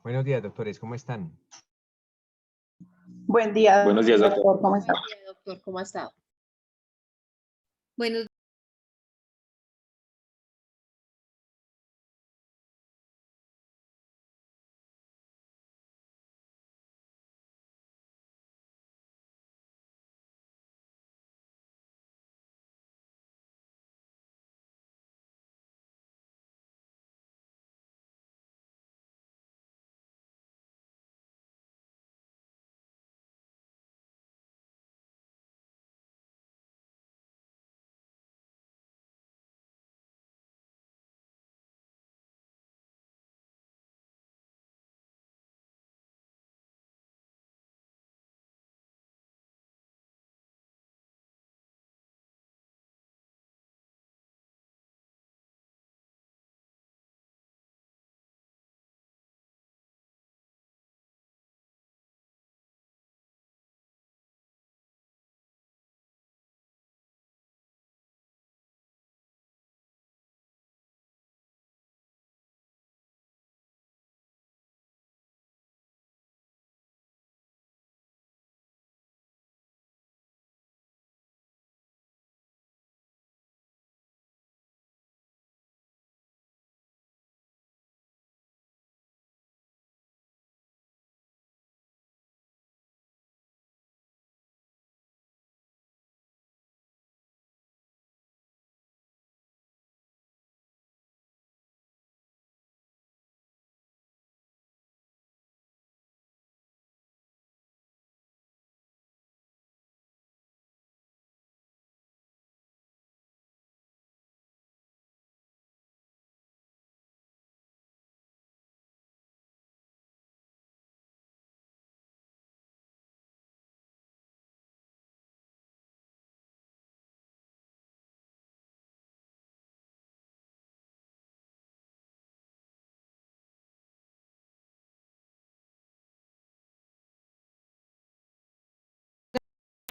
Buenos días, doctores, ¿cómo están? Buen día, Buenos días, doctor. doctor, ¿cómo está? Buen día, doctor, ¿cómo ha estado? Buenos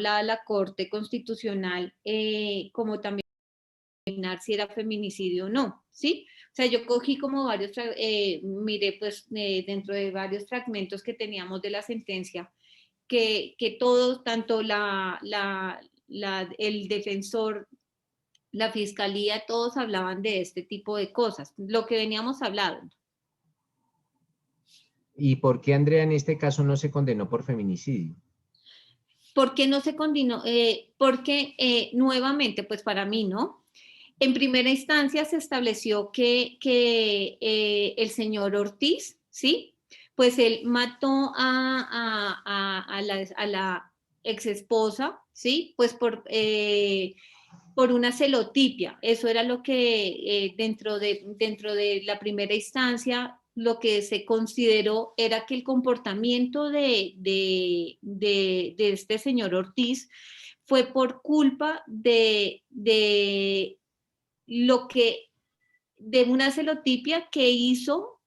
la Corte Constitucional, como también determinar si era feminicidio o no, ¿sí? O sea, yo cogí como varios, miré pues dentro de varios fragmentos que teníamos de la sentencia, que todos, tanto el defensor, la fiscalía, todos hablaban de este tipo de cosas, lo que veníamos hablando. ¿Y por qué Andrea en este caso no se condenó por feminicidio? ¿Por qué no se continuó? Porque nuevamente, pues para mí, ¿no? En primera instancia se estableció que el señor Ortiz, ¿sí? Pues él mató a la ex esposa, ¿sí? Pues por una celotipia. Eso era lo que dentro de la primera instancia, lo que se consideró era que el comportamiento de este señor Ortiz fue por culpa lo que, de una celotipia que hizo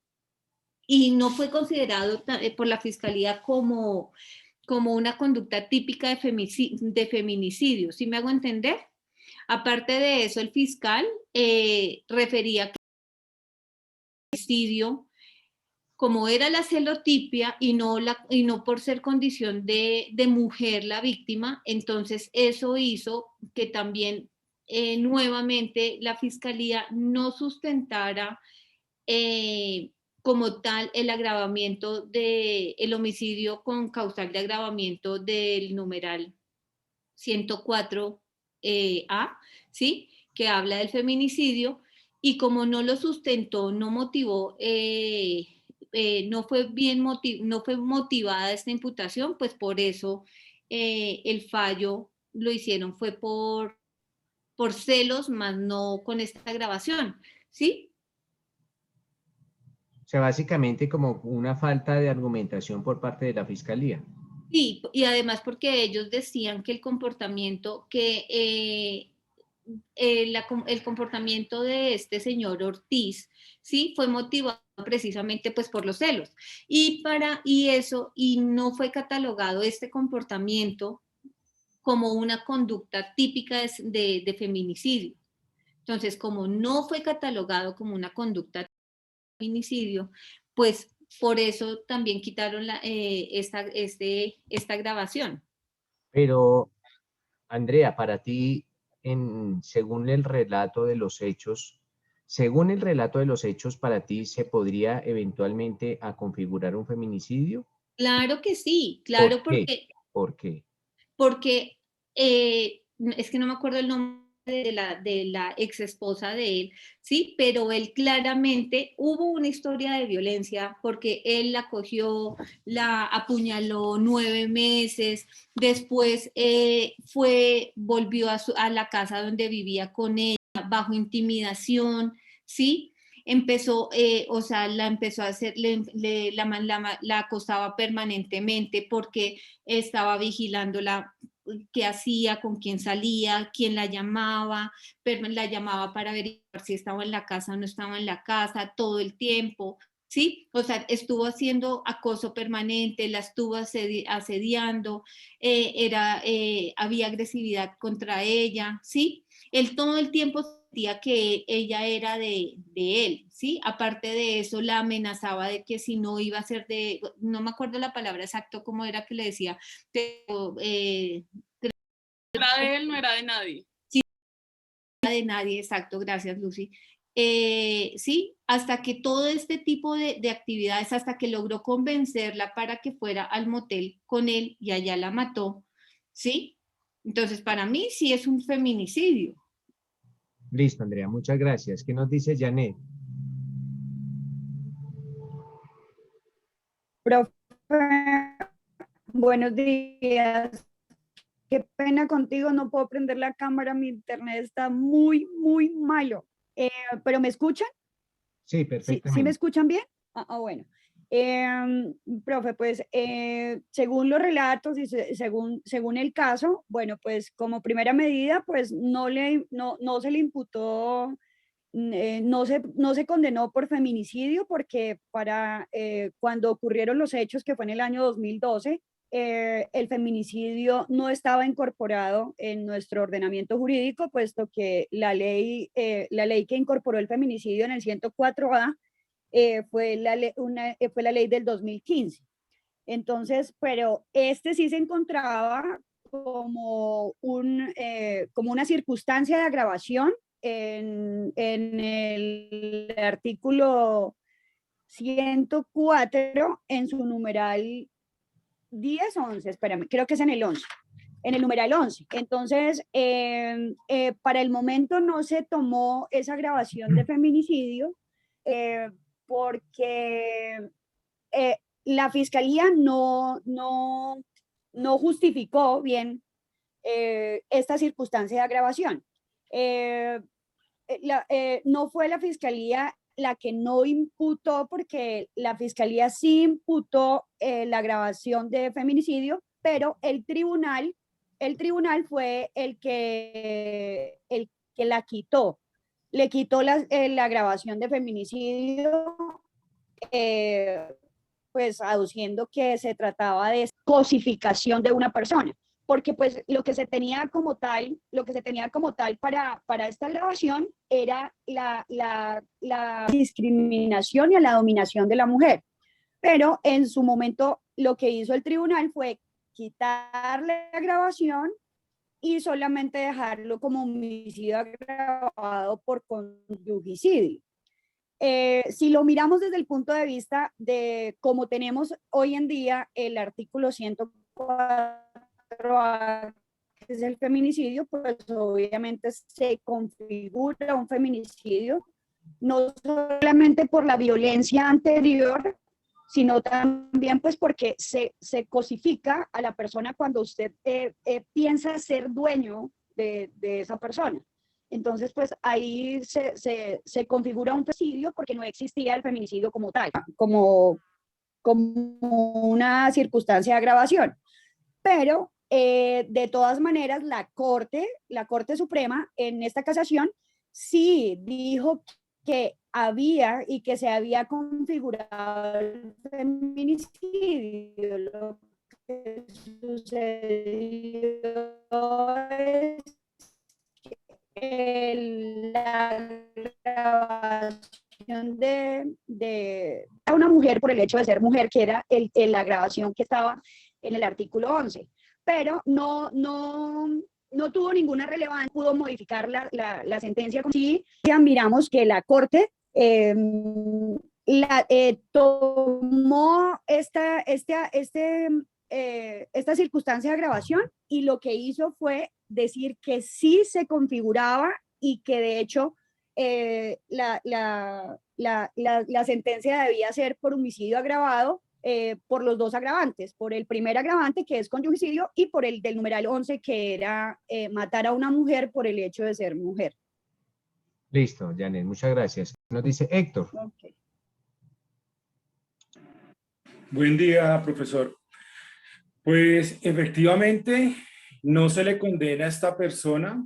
y no fue considerado por la fiscalía como una conducta típica de feminicidio. ¿Sí me hago entender? Aparte de eso, el fiscal refería que el feminicidio, como era la celotipia y no por ser condición de mujer la víctima, entonces eso hizo que también nuevamente la fiscalía no sustentara como tal el agravamiento el homicidio con causal de agravamiento del numeral 104 A, ¿sí? Que habla del feminicidio, y como no lo sustentó, no motivó, no fue motivada esta imputación, pues por eso el fallo lo hicieron fue por celos, más no con esta grabación, ¿sí? O sea, básicamente como una falta de argumentación por parte de la fiscalía. Sí, y además porque ellos decían que el comportamiento, el comportamiento de este señor Ortiz, sí, fue motivado precisamente pues por los celos. Y no fue catalogado este comportamiento como una conducta típica de feminicidio. Entonces, como no fue catalogado como una conducta de feminicidio, pues por eso también quitaron esta grabación. Pero, Andrea, para ti, según el relato de los hechos, para ti, ¿se podría eventualmente a configurar un feminicidio? Claro que sí, ¿Por claro, qué? ¿Por qué? porque es que no me acuerdo el nombre de la ex esposa de él, ¿sí? Pero él claramente hubo una historia de violencia porque él la cogió, la apuñaló 9 meses, después volvió a la casa donde vivía con ella bajo intimidación, ¿sí? Empezó, o sea, la empezó a hacer, la acosaba permanentemente porque estaba vigilándola, qué hacía, con quién salía, quién la llamaba para averiguar si estaba en la casa o no estaba en la casa todo el tiempo, ¿sí? O sea, estuvo haciendo acoso permanente, la estuvo asediando, había agresividad contra ella, ¿sí? Él todo el tiempo sentía que ella era de él, ¿sí? Aparte de eso, la amenazaba de que si no iba a ser no me acuerdo la palabra exacta, cómo era que le decía, pero, era de él, no era de nadie. Sí, de nadie, exacto, gracias Lucy. Sí, hasta que todo este tipo de actividades, hasta que logró convencerla para que fuera al motel con él y allá la mató, ¿sí? Entonces, para mí sí es un feminicidio. Listo, Andrea, muchas gracias. ¿Qué nos dice Janet? Profe, buenos días. Qué pena contigo, no puedo prender la cámara, mi internet está muy, muy malo. ¿Pero me escuchan? Sí, ¿Sí, perfectamente. ¿sí me escuchan bien? Bueno. Profe, pues según los relatos y según el caso, bueno, pues como primera medida, pues no se le imputó, no se condenó por feminicidio porque cuando ocurrieron los hechos, que fue en el año 2012, el feminicidio no estaba incorporado en nuestro ordenamiento jurídico, puesto que la ley que incorporó el feminicidio en el 104A fue fue la ley del 2015. Entonces, pero este sí se encontraba como una circunstancia de agravación en el artículo 104 en su numeral 10, 11, espérame, creo que es en el 11, en el numeral 11. Entonces, para el momento no se tomó esa grabación de feminicidio porque la fiscalía no justificó bien esta circunstancia de agravación. No fue la fiscalía la que no imputó, porque la fiscalía sí imputó la grabación de feminicidio, pero el tribunal fue el que la quitó. Le quitó la grabación de feminicidio, pues aduciendo que se trataba de cosificación de una persona, porque pues lo que se tenía como tal para esta grabación era la discriminación y la dominación de la mujer. Pero en su momento lo que hizo el tribunal fue quitarle la grabación y solamente dejarlo como homicidio agravado por conyugicidio. Si lo miramos desde el punto de vista de cómo tenemos hoy en día el artículo 104A, que es el feminicidio, pues obviamente se configura un feminicidio, no solamente por la violencia anterior, sino también pues porque se cosifica a la persona cuando usted piensa ser dueño de esa persona. Entonces, pues ahí se configura un feminicidio porque no existía el feminicidio como tal, como una circunstancia de agravación. Pero, de todas maneras, la Corte Suprema en esta casación sí dijo que había y que se había configurado el feminicidio. Lo que sucedió es la grabación a una mujer por el hecho de ser mujer, que era la grabación que estaba en el artículo 11, pero no tuvo ninguna relevancia, pudo modificar la sentencia. Sí, ya miramos que la Corte tomó esta circunstancia de agravación y lo que hizo fue decir que sí se configuraba y que de hecho la sentencia debía ser por homicidio agravado por los dos agravantes, por el primer agravante que es conyugicidio y por el del numeral 11 que era matar a una mujer por el hecho de ser mujer. Listo, Janet, muchas gracias. Nos dice Héctor. Okay. Buen día, profesor. Pues efectivamente no se le condena a esta persona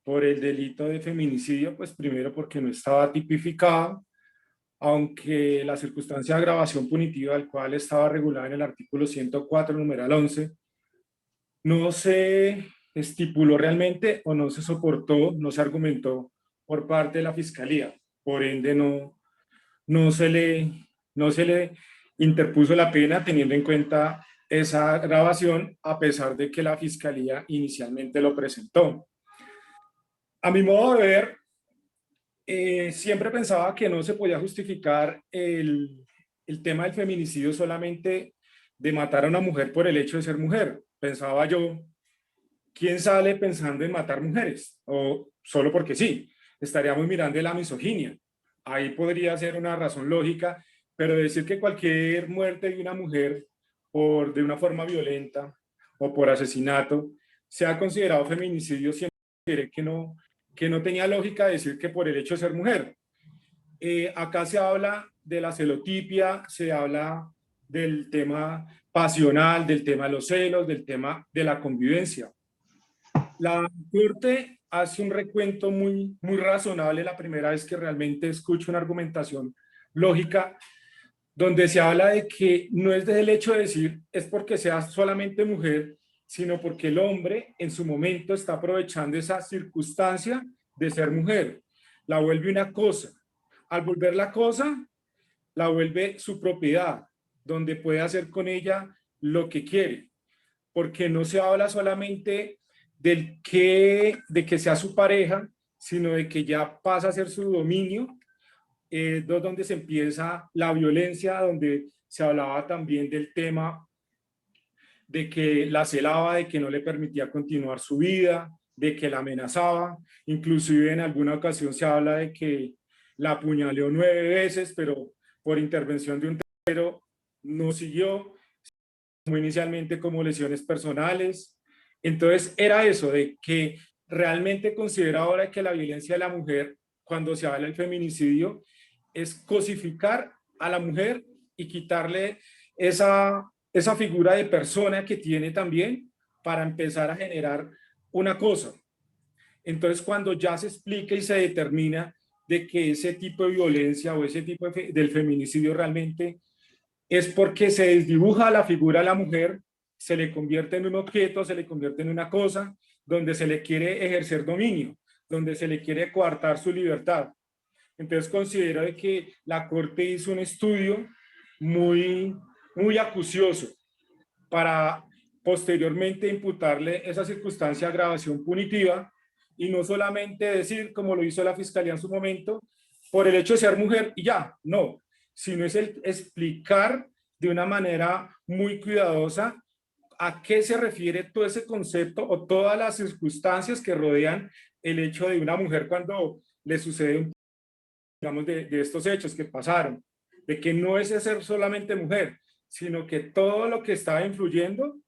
por el delito de feminicidio, pues primero porque no estaba tipificada, aunque la circunstancia de agravación punitiva, al cual estaba regulada en el artículo 104, numeral 11, no se estipuló realmente o no se soportó, no se argumentó por parte de la Fiscalía. Por ende, no se le interpuso la pena teniendo en cuenta esa agravación, a pesar de que la Fiscalía inicialmente lo presentó. A mi modo de ver, siempre pensaba que no se podía justificar el tema del feminicidio solamente de matar a una mujer por el hecho de ser mujer. Pensaba yo, ¿quién sale pensando en matar mujeres? O solo porque sí, estaríamos mirando la misoginia. Ahí podría ser una razón lógica, pero decir que cualquier muerte de una mujer de una forma violenta o por asesinato sea considerado feminicidio, siempre que no tenía lógica decir que por el hecho de ser mujer. Acá se habla de la celotipia, se habla del tema pasional, del tema de los celos, del tema de la convivencia. La Corte hace un recuento muy razonable la primera vez que realmente escucho una argumentación lógica, donde se habla de que no es del hecho de decir es porque sea solamente mujer, sino porque el hombre en su momento está aprovechando esa circunstancia de ser mujer. La vuelve una cosa. Al volver la cosa, la vuelve su propiedad, donde puede hacer con ella lo que quiere. Porque no se habla solamente de que sea su pareja, sino de que ya pasa a ser su dominio, donde se empieza la violencia, donde se hablaba también del tema de que la celaba, de que no le permitía continuar su vida, de que la amenazaba, inclusive en alguna ocasión se habla de que la apuñaleó 9 veces, pero por intervención de un tercero no siguió, como inicialmente como lesiones personales. Entonces era eso, de que realmente considera ahora que la violencia de la mujer, cuando se habla del feminicidio, es cosificar a la mujer y quitarle esa figura de persona que tiene también para empezar a generar una cosa. Entonces, cuando ya se explica y se determina de que ese tipo de violencia o ese tipo del feminicidio realmente es porque se desdibuja la figura de la mujer, se le convierte en un objeto, se le convierte en una cosa, donde se le quiere ejercer dominio, donde se le quiere coartar su libertad. Entonces considero de que la Corte hizo un estudio muy acucioso para posteriormente imputarle esa circunstancia de agravación punitiva y no solamente decir, como lo hizo la Fiscalía en su momento, por el hecho de ser mujer y ya, no, sino es el explicar de una manera muy cuidadosa a qué se refiere todo ese concepto o todas las circunstancias que rodean el hecho de una mujer cuando le sucede digamos, de estos hechos que pasaron, de que no es ser solamente mujer, sino que todo lo que estaba influyendo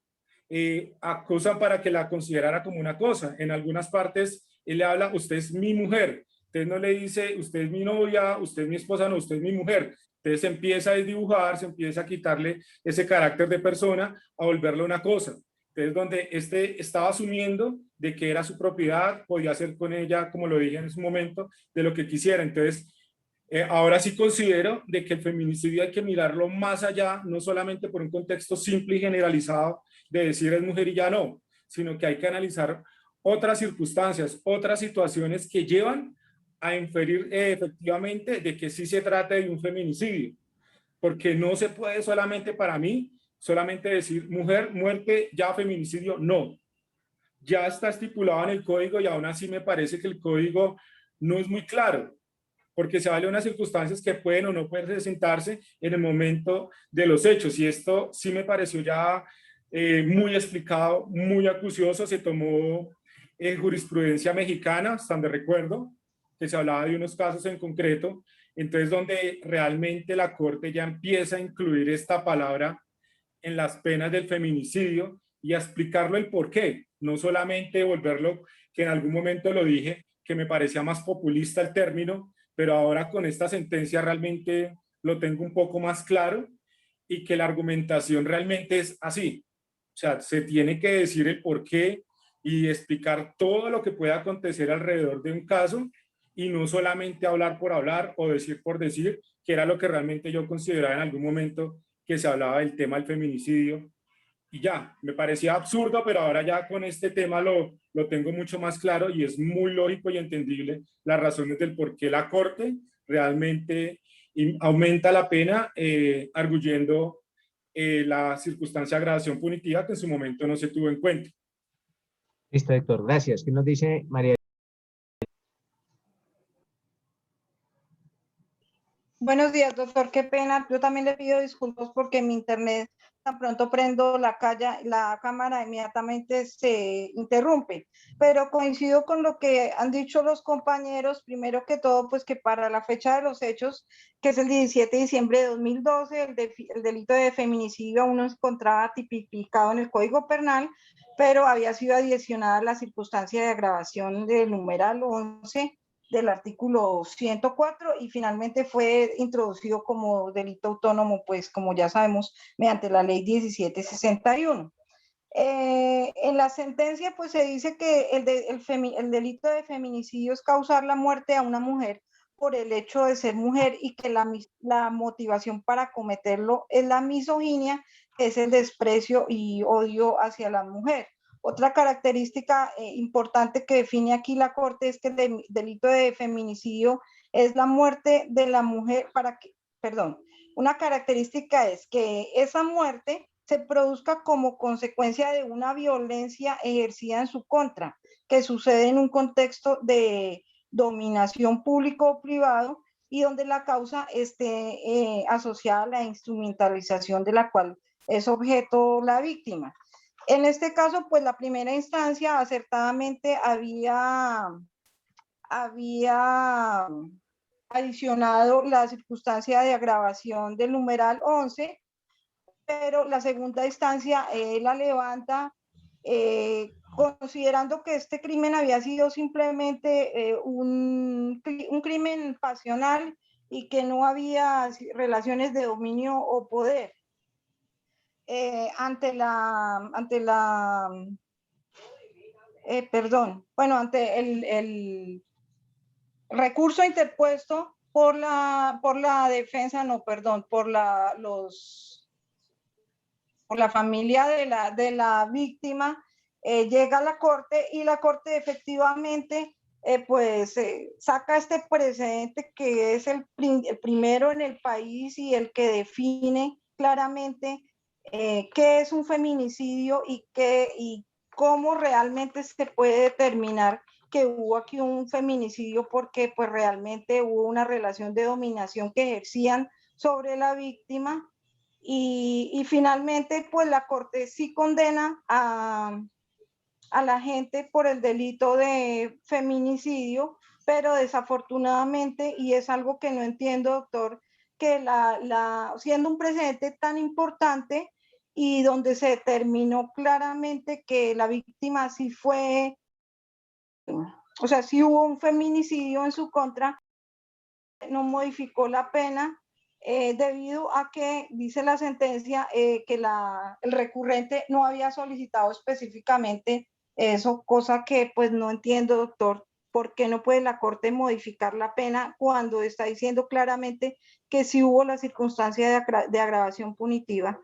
acusan para que la considerara como una cosa. En algunas partes él le habla, usted es mi mujer, usted no le dice, usted es mi novia, usted es mi esposa, no, usted es mi mujer. Entonces se empieza a desdibujar, se empieza a quitarle ese carácter de persona, a volverlo una cosa. Entonces donde estaba asumiendo de que era su propiedad, podía hacer con ella, como lo dije en su momento, de lo que quisiera. Entonces ahora sí considero de que el feminicidio hay que mirarlo más allá, no solamente por un contexto simple y generalizado de decir es mujer y ya no, sino que hay que analizar otras circunstancias, otras situaciones que llevan a inferir efectivamente de que sí se trata de un feminicidio, porque no se puede solamente para mí, solamente decir mujer, muerte, ya feminicidio, no. Ya está estipulado en el código y aún así me parece que el código no es muy claro, porque se vale unas circunstancias que pueden o no pueden presentarse en el momento de los hechos. Y esto sí me pareció ya muy explicado, muy acucioso. Se tomó jurisprudencia mexicana, hasta donde recuerdo, que se hablaba de unos casos en concreto, entonces donde realmente la Corte ya empieza a incluir esta palabra en las penas del feminicidio y a explicarlo el por qué, no solamente volverlo, que en algún momento lo dije, que me parecía más populista el término, pero ahora con esta sentencia realmente lo tengo un poco más claro y que la argumentación realmente es así. O sea, se tiene que decir el por qué y explicar todo lo que pueda acontecer alrededor de un caso y no solamente hablar por hablar o decir por decir, que era lo que realmente yo consideraba en algún momento que se hablaba del tema del feminicidio. Y ya, me parecía absurdo, pero ahora ya con este tema lo tengo mucho más claro y es muy lógico y entendible las razones del por qué la Corte realmente aumenta la pena arguyendo la circunstancia de agravación punitiva que en su momento no se tuvo en cuenta. Listo, Héctor, gracias. ¿Qué nos dice María? Buenos días, doctor. Qué pena. Yo también le pido disculpas porque mi internet, tan pronto prendo la cámara, inmediatamente se interrumpe. Pero coincido con lo que han dicho los compañeros. Primero que todo, pues que para la fecha de los hechos, que es el 17 de diciembre de 2012, el delito de feminicidio aún no se encontraba tipificado en el Código Penal, pero había sido adicionada la circunstancia de agravación del numeral 11 del artículo 104 y finalmente fue introducido como delito autónomo, pues como ya sabemos, mediante la ley 1761. En la sentencia pues se dice que el delito de feminicidio es causar la muerte a una mujer por el hecho de ser mujer y que la motivación para cometerlo es la misoginia, que es el desprecio y odio hacia la mujer. Otra característica importante que define aquí la Corte es que el delito de feminicidio es la muerte de la mujer una característica es que esa muerte se produzca como consecuencia de una violencia ejercida en su contra, que sucede en un contexto de dominación público o privado y donde la causa esté asociada a la instrumentalización de la cual es objeto la víctima. En este caso, pues la primera instancia acertadamente había adicionado la circunstancia de agravación del numeral 11, pero la segunda instancia la levanta considerando que este crimen había sido simplemente un crimen pasional y que no había relaciones de dominio o poder. Ante el recurso interpuesto por la defensa, por la familia de la víctima, llega a la Corte y la Corte efectivamente saca este precedente que es el primero en el país y el que define claramente qué es un feminicidio y cómo realmente se puede determinar que hubo aquí un feminicidio, porque pues realmente hubo una relación de dominación que ejercían sobre la víctima y finalmente pues la Corte sí condena a la gente por el delito de feminicidio, pero desafortunadamente, y es algo que no entiendo, doctor, que siendo un precedente tan importante y donde se determinó claramente que la víctima sí fue, o sea, sí hubo un feminicidio en su contra, no modificó la pena debido a que, dice la sentencia, que el recurrente no había solicitado específicamente eso, cosa que pues no entiendo, doctor, ¿por qué no puede la Corte modificar la pena cuando está diciendo claramente que sí hubo la circunstancia de agravación punitiva?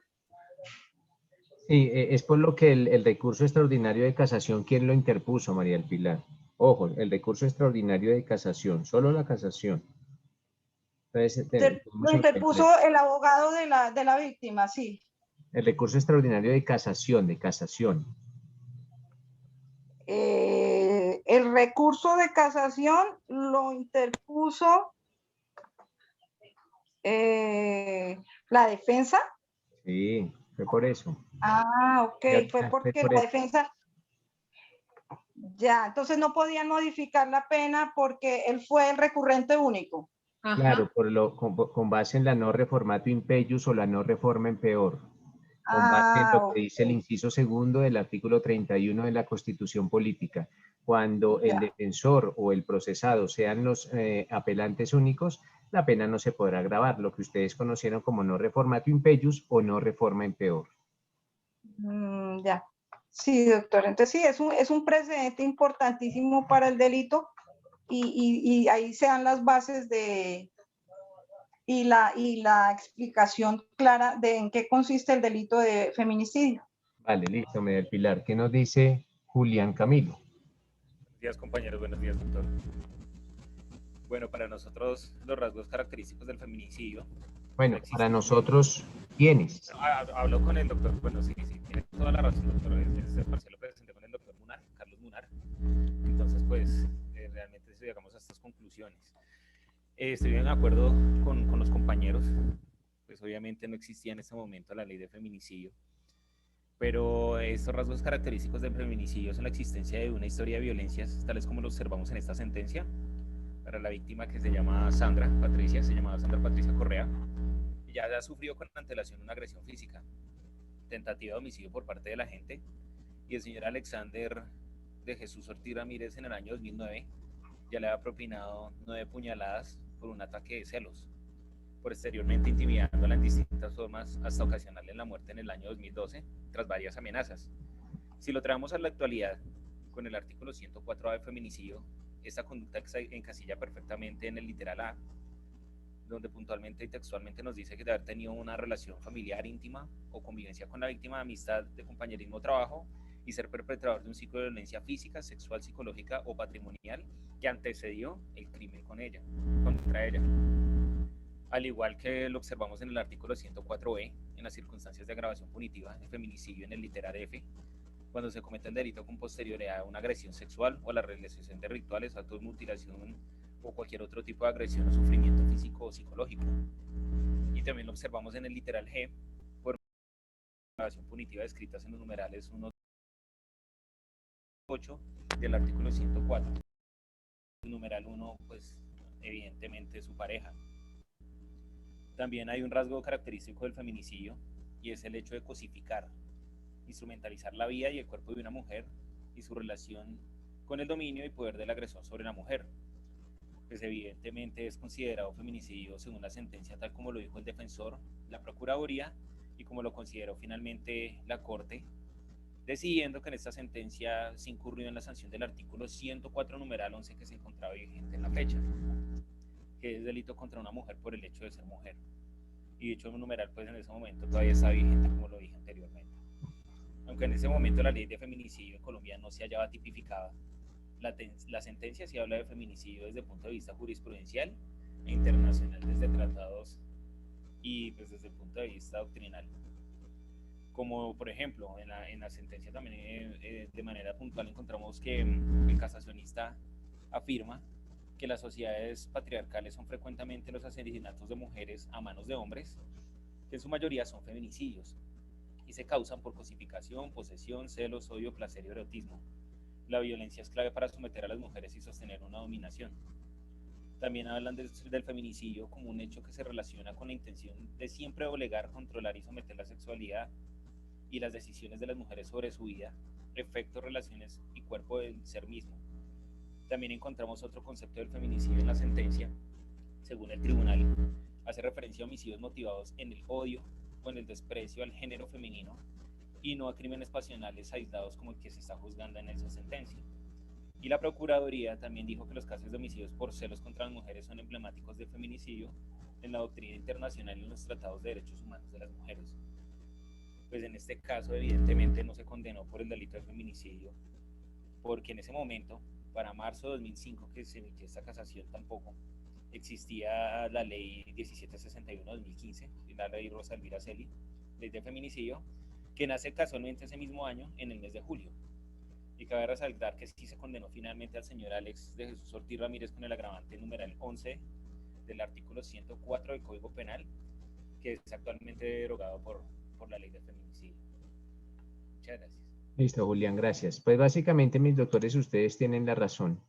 Sí, es por lo que el recurso extraordinario de casación, ¿quién lo interpuso, María del Pilar? Ojo, el recurso extraordinario de casación, solo la casación. Entonces, Lo interpuso el abogado de la víctima, sí. el recurso extraordinario de casación, El recurso de casación lo interpuso la defensa. Sí, fue por eso. Ah, ok, fue Fue porque por la eso. defensa, ya, entonces no podían modificar la pena porque él fue el recurrente único. Ajá. Claro, con base en la no reformatio impeius o la no reforma en peor. Con base en Ah, lo que dice el ok, inciso segundo del artículo 31 de la Constitución Política. Cuando el ya. defensor o el procesado sean los apelantes únicos, la pena no se podrá agravar, lo que ustedes conocieron como no reformatio impeius o no reforma en peor. Ya. Sí, doctor. Entonces sí, es un precedente importantísimo para el delito y ahí se dan las bases y la explicación clara de en qué consiste el delito de feminicidio. Vale, listo, Medel Pilar. ¿Qué nos dice Julián Camilo? Buenos días, compañeros. Buenos días, doctor. Bueno, para nosotros los rasgos característicos del feminicidio. Bueno, para nosotros, ¿quiénes? Hablo con el doctor. Bueno, sí, tiene toda la razón, doctor. Este parcial lo presenté con el doctor Munar, Carlos Munar. Entonces, pues, realmente llegamos a estas conclusiones. Estoy de acuerdo con los compañeros. Pues obviamente no existía en ese momento la ley de feminicidio. Pero estos rasgos característicos del feminicidio son la existencia de una historia de violencias, tales como lo observamos en esta sentencia, para la víctima que se llama Sandra Patricia Correa. Ella ha sufrido con antelación una agresión física, tentativa de homicidio por parte de la agente, y el señor Alexander de Jesús Ortiz Ramírez en el año 2009 ya le había propinado 9 puñaladas por un ataque de celos, posteriormente intimidándola en distintas formas hasta ocasionarle la muerte en el año 2012 tras varias amenazas. Si lo traemos a la actualidad, con el artículo 104A de feminicidio, esta conducta encasilla perfectamente en el literal A, donde puntualmente y textualmente nos dice que de haber tenido una relación familiar íntima o convivencia con la víctima de amistad, de compañerismo o trabajo, y ser perpetrador de un ciclo de violencia física, sexual, psicológica o patrimonial que antecedió el crimen contra ella. Al igual que lo observamos en el artículo 104E, en las circunstancias de agravación punitiva de feminicidio en el literal F, cuando se comete el delito con posterioridad a una agresión sexual o la realización de rituales, actos de mutilación o cualquier otro tipo de agresión o sufrimiento físico o psicológico. Y también lo observamos en el literal G, por agravación punitiva descritas en los numerales 1, 8 del artículo 104. El numeral 1, pues evidentemente su pareja. También hay un rasgo característico del feminicidio y es el hecho de cosificar, instrumentalizar la vida y el cuerpo de una mujer y su relación con el dominio y poder del agresor sobre la mujer. Pues evidentemente es considerado feminicidio según la sentencia tal como lo dijo el defensor, la Procuraduría y como lo consideró finalmente la Corte, decidiendo que en esta sentencia se incurrió en la sanción del artículo 104 numeral 11 que se encontraba vigente en la fecha, que es delito contra una mujer por el hecho de ser mujer. Y dicho numeral pues en ese momento todavía está vigente como lo dije anteriormente. Aunque en ese momento la ley de feminicidio en Colombia no se hallaba tipificada, la sentencia sí habla de feminicidio desde el punto de vista jurisprudencial e internacional, desde tratados y pues desde el punto de vista doctrinal. Como por ejemplo, en la sentencia también de manera puntual encontramos que el casacionista afirma que las sociedades patriarcales son frecuentemente los asesinatos de mujeres a manos de hombres, que en su mayoría son feminicidios, y se causan por cosificación, posesión, celos, odio, placer y erotismo. La violencia es clave para someter a las mujeres y sostener una dominación. También hablan del feminicidio como un hecho que se relaciona con la intención de siempre obligar, controlar y someter la sexualidad y las decisiones de las mujeres sobre su vida, efectos, relaciones y cuerpo del ser mismo. También encontramos otro concepto del feminicidio en la sentencia. Según el tribunal, hace referencia a homicidios motivados en el odio o en el desprecio al género femenino y no a crímenes pasionales aislados como el que se está juzgando en esa sentencia. Y la Procuraduría también dijo que los casos de homicidios por celos contra las mujeres son emblemáticos del feminicidio en la doctrina internacional y en los tratados de derechos humanos de las mujeres. Pues en este caso evidentemente no se condenó por el delito de feminicidio, porque en ese momento para marzo de 2005, que se emitió esta casación, tampoco existía la ley 1761-2015, la ley Rosa Elvira Celi, ley de feminicidio, que nace casualmente ese mismo año, en el mes de julio. Y cabe resaltar que sí se condenó finalmente al señor Alex de Jesús Ortiz Ramírez con el agravante numeral 11 del artículo 104 del Código Penal, que es actualmente derogado por la ley de feminicidio. Muchas gracias. Listo, Julián, gracias. Pues básicamente, mis doctores, ustedes tienen la razón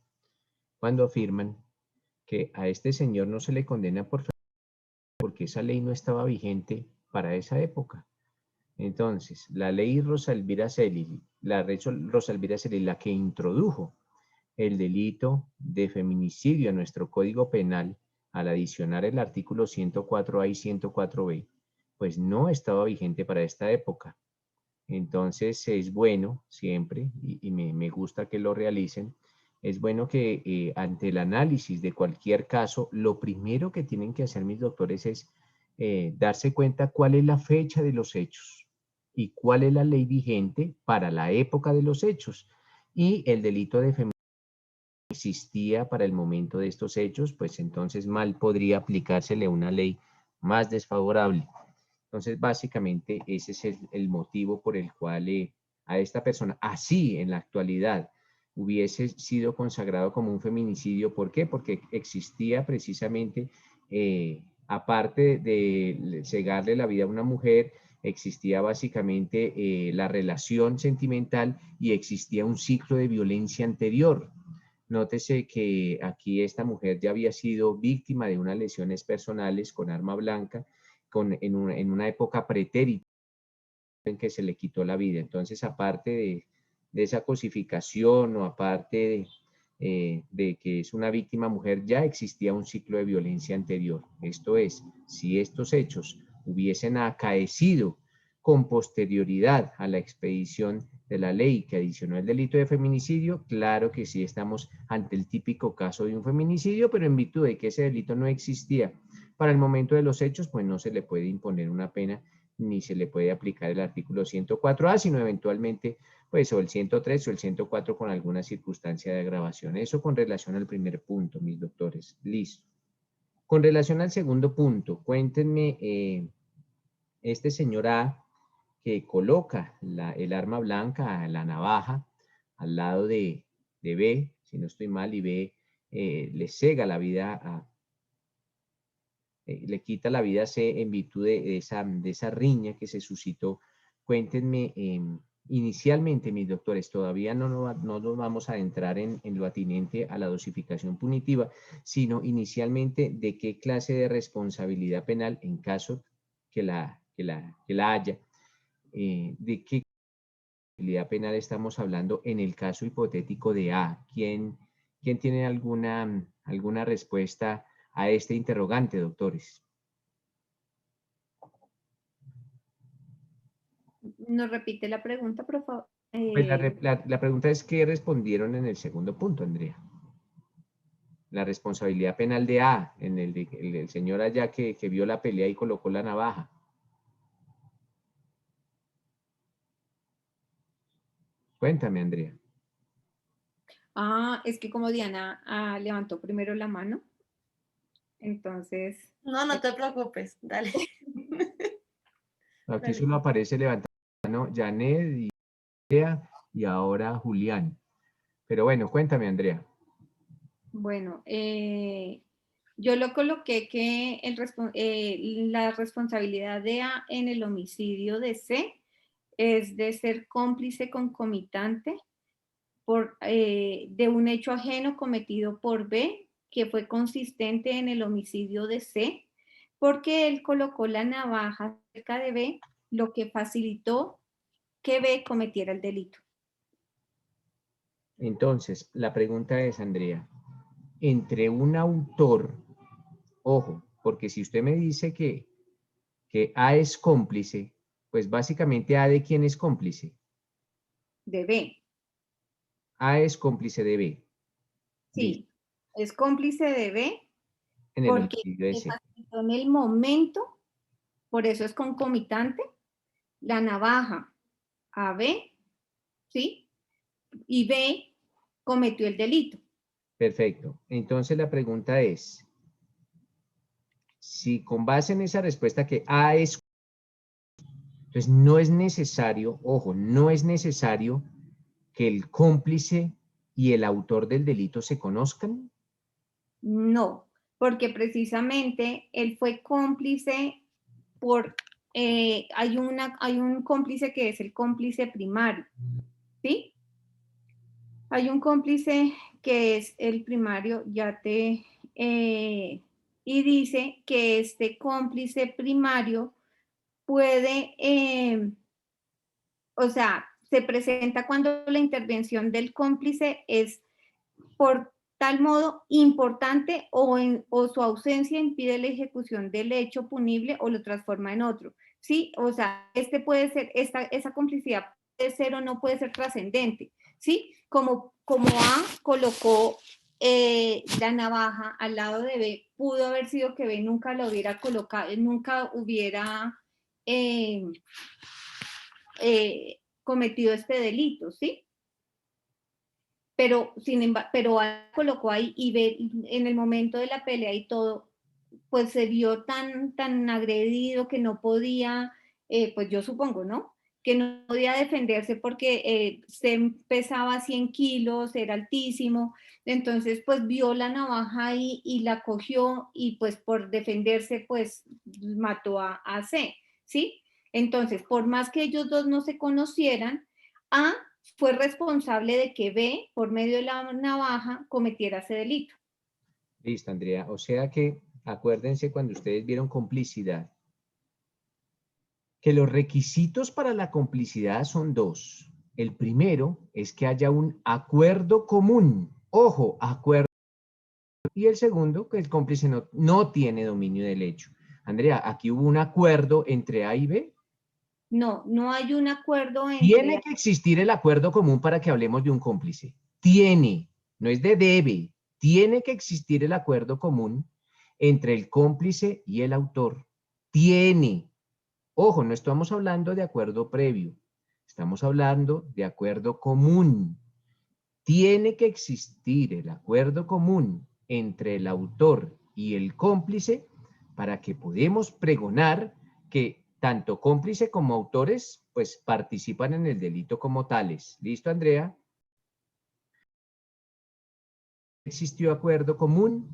cuando afirman que a este señor no se le condena porque esa ley no estaba vigente para esa época. Entonces, la ley Rosa Elvira Celi, la que introdujo el delito de feminicidio a nuestro Código Penal, al adicionar el artículo 104A y 104B, pues no estaba vigente para esta época. Entonces, es bueno siempre, y me gusta que lo realicen, es bueno que ante el análisis de cualquier caso, lo primero que tienen que hacer mis doctores es darse cuenta cuál es la fecha de los hechos y cuál es la ley vigente para la época de los hechos. Y el delito de feminicidio existía para el momento de estos hechos, pues entonces mal podría aplicársele una ley más desfavorable. Entonces, básicamente, ese es el motivo por el cual a esta persona, así en la actualidad, hubiese sido consagrado como un feminicidio. ¿Por qué? Porque existía precisamente, aparte de cegarle la vida a una mujer, existía básicamente la relación sentimental y existía un ciclo de violencia anterior. Nótese que aquí esta mujer ya había sido víctima de unas lesiones personales con arma blanca en una época pretérita en que se le quitó la vida. Entonces, aparte de esa cosificación o aparte de que es una víctima mujer, ya existía un ciclo de violencia anterior. Esto es, si estos hechos hubiesen acaecido con posterioridad a la expedición de la ley que adicionó el delito de feminicidio, claro que sí estamos ante el típico caso de un feminicidio, pero en virtud de que ese delito no existía para el momento de los hechos, pues no se le puede imponer una pena ni se le puede aplicar el artículo 104A, sino eventualmente, pues, o el 103 o el 104 con alguna circunstancia de agravación. Eso con relación al primer punto, mis doctores. Listo. Con relación al segundo punto, cuéntenme, este señor A, que coloca el arma blanca, la navaja, al lado de B, si no estoy mal, y B le cega la vida le quita la vida a C en virtud de esa riña que se suscitó. Cuéntenme, inicialmente, mis doctores, todavía no nos vamos a entrar en lo atinente a la dosificación punitiva, sino inicialmente de qué clase de responsabilidad penal, en caso que la haya, de qué responsabilidad penal estamos hablando en el caso hipotético de A. ¿Quién tiene alguna respuesta a este interrogante, doctores? ¿Nos repite la pregunta, por favor? Pues la pregunta es, ¿qué respondieron en el segundo punto, Andrea? La responsabilidad penal de A, en el señor allá que vio la pelea y colocó la navaja. Cuéntame, Andrea. Es que como Diana levantó primero la mano, entonces... No te preocupes, dale. Aquí solo aparece levantando la mano Janet y Andrea y ahora Julián. Pero bueno, cuéntame, Andrea. Bueno, yo lo coloqué que la responsabilidad de A en el homicidio de C es de ser cómplice concomitante de un hecho ajeno cometido por B que fue consistente en el homicidio de C, porque él colocó la navaja cerca de B, lo que facilitó que B cometiera el delito. Entonces, la pregunta es, Andrea, entre un autor, ojo, porque si usted me dice que A es cómplice, pues básicamente A de quién es cómplice. De B. A es cómplice de B. Sí, Listo. es cómplice de B En el porque homicidio de C. en el momento, por eso es concomitante, la navaja a B, ¿sí? Y B cometió el delito. Perfecto. Entonces la pregunta es, si con base en esa respuesta que A es... Entonces no es necesario, ojo, no es necesario que el cómplice y el autor del delito se conozcan. No, porque precisamente él fue cómplice por, hay un cómplice que es el cómplice primario, ¿sí? Hay un cómplice que es el primario, y dice que este cómplice primario puede, o sea, se presenta cuando la intervención del cómplice es por tal modo importante o su ausencia impide la ejecución del hecho punible o lo transforma en otro. ¿Sí? O sea, puede ser, esa complicidad puede ser o no puede ser trascendente. ¿Sí? Como A colocó la navaja al lado de B, pudo haber sido que B nunca la hubiera colocado, nunca hubiera cometido este delito, ¿sí? Pero, pero A colocó ahí y B en el momento de la pelea y todo, pues se vio tan agredido que no podía, pues yo supongo, ¿no? Que no podía defenderse porque se pesaba 100 kilos, era altísimo, entonces pues vio la navaja ahí y la cogió y pues por defenderse pues mató a C, ¿sí? Entonces, por más que ellos dos no se conocieran, A fue responsable de que B, por medio de la navaja, cometiera ese delito. Listo, Andrea. O sea que, acuérdense cuando ustedes vieron complicidad, que los requisitos para la complicidad son dos. El primero es que haya un acuerdo común. Ojo, acuerdo. Y el segundo, que el cómplice no tiene dominio del hecho. Andrea, aquí hubo un acuerdo entre A y B. No, no hay un acuerdo entre... Tiene que existir el acuerdo común para que hablemos de un cómplice. Tiene, no es de debe. Tiene que existir el acuerdo común entre el cómplice y el autor. Tiene. Ojo, no estamos hablando de acuerdo previo. Estamos hablando de acuerdo común. Tiene que existir el acuerdo común entre el autor y el cómplice para que podamos pregonar que tanto cómplice como autores pues participan en el delito como tales. ¿Listo, Andrea? ¿Existió acuerdo común?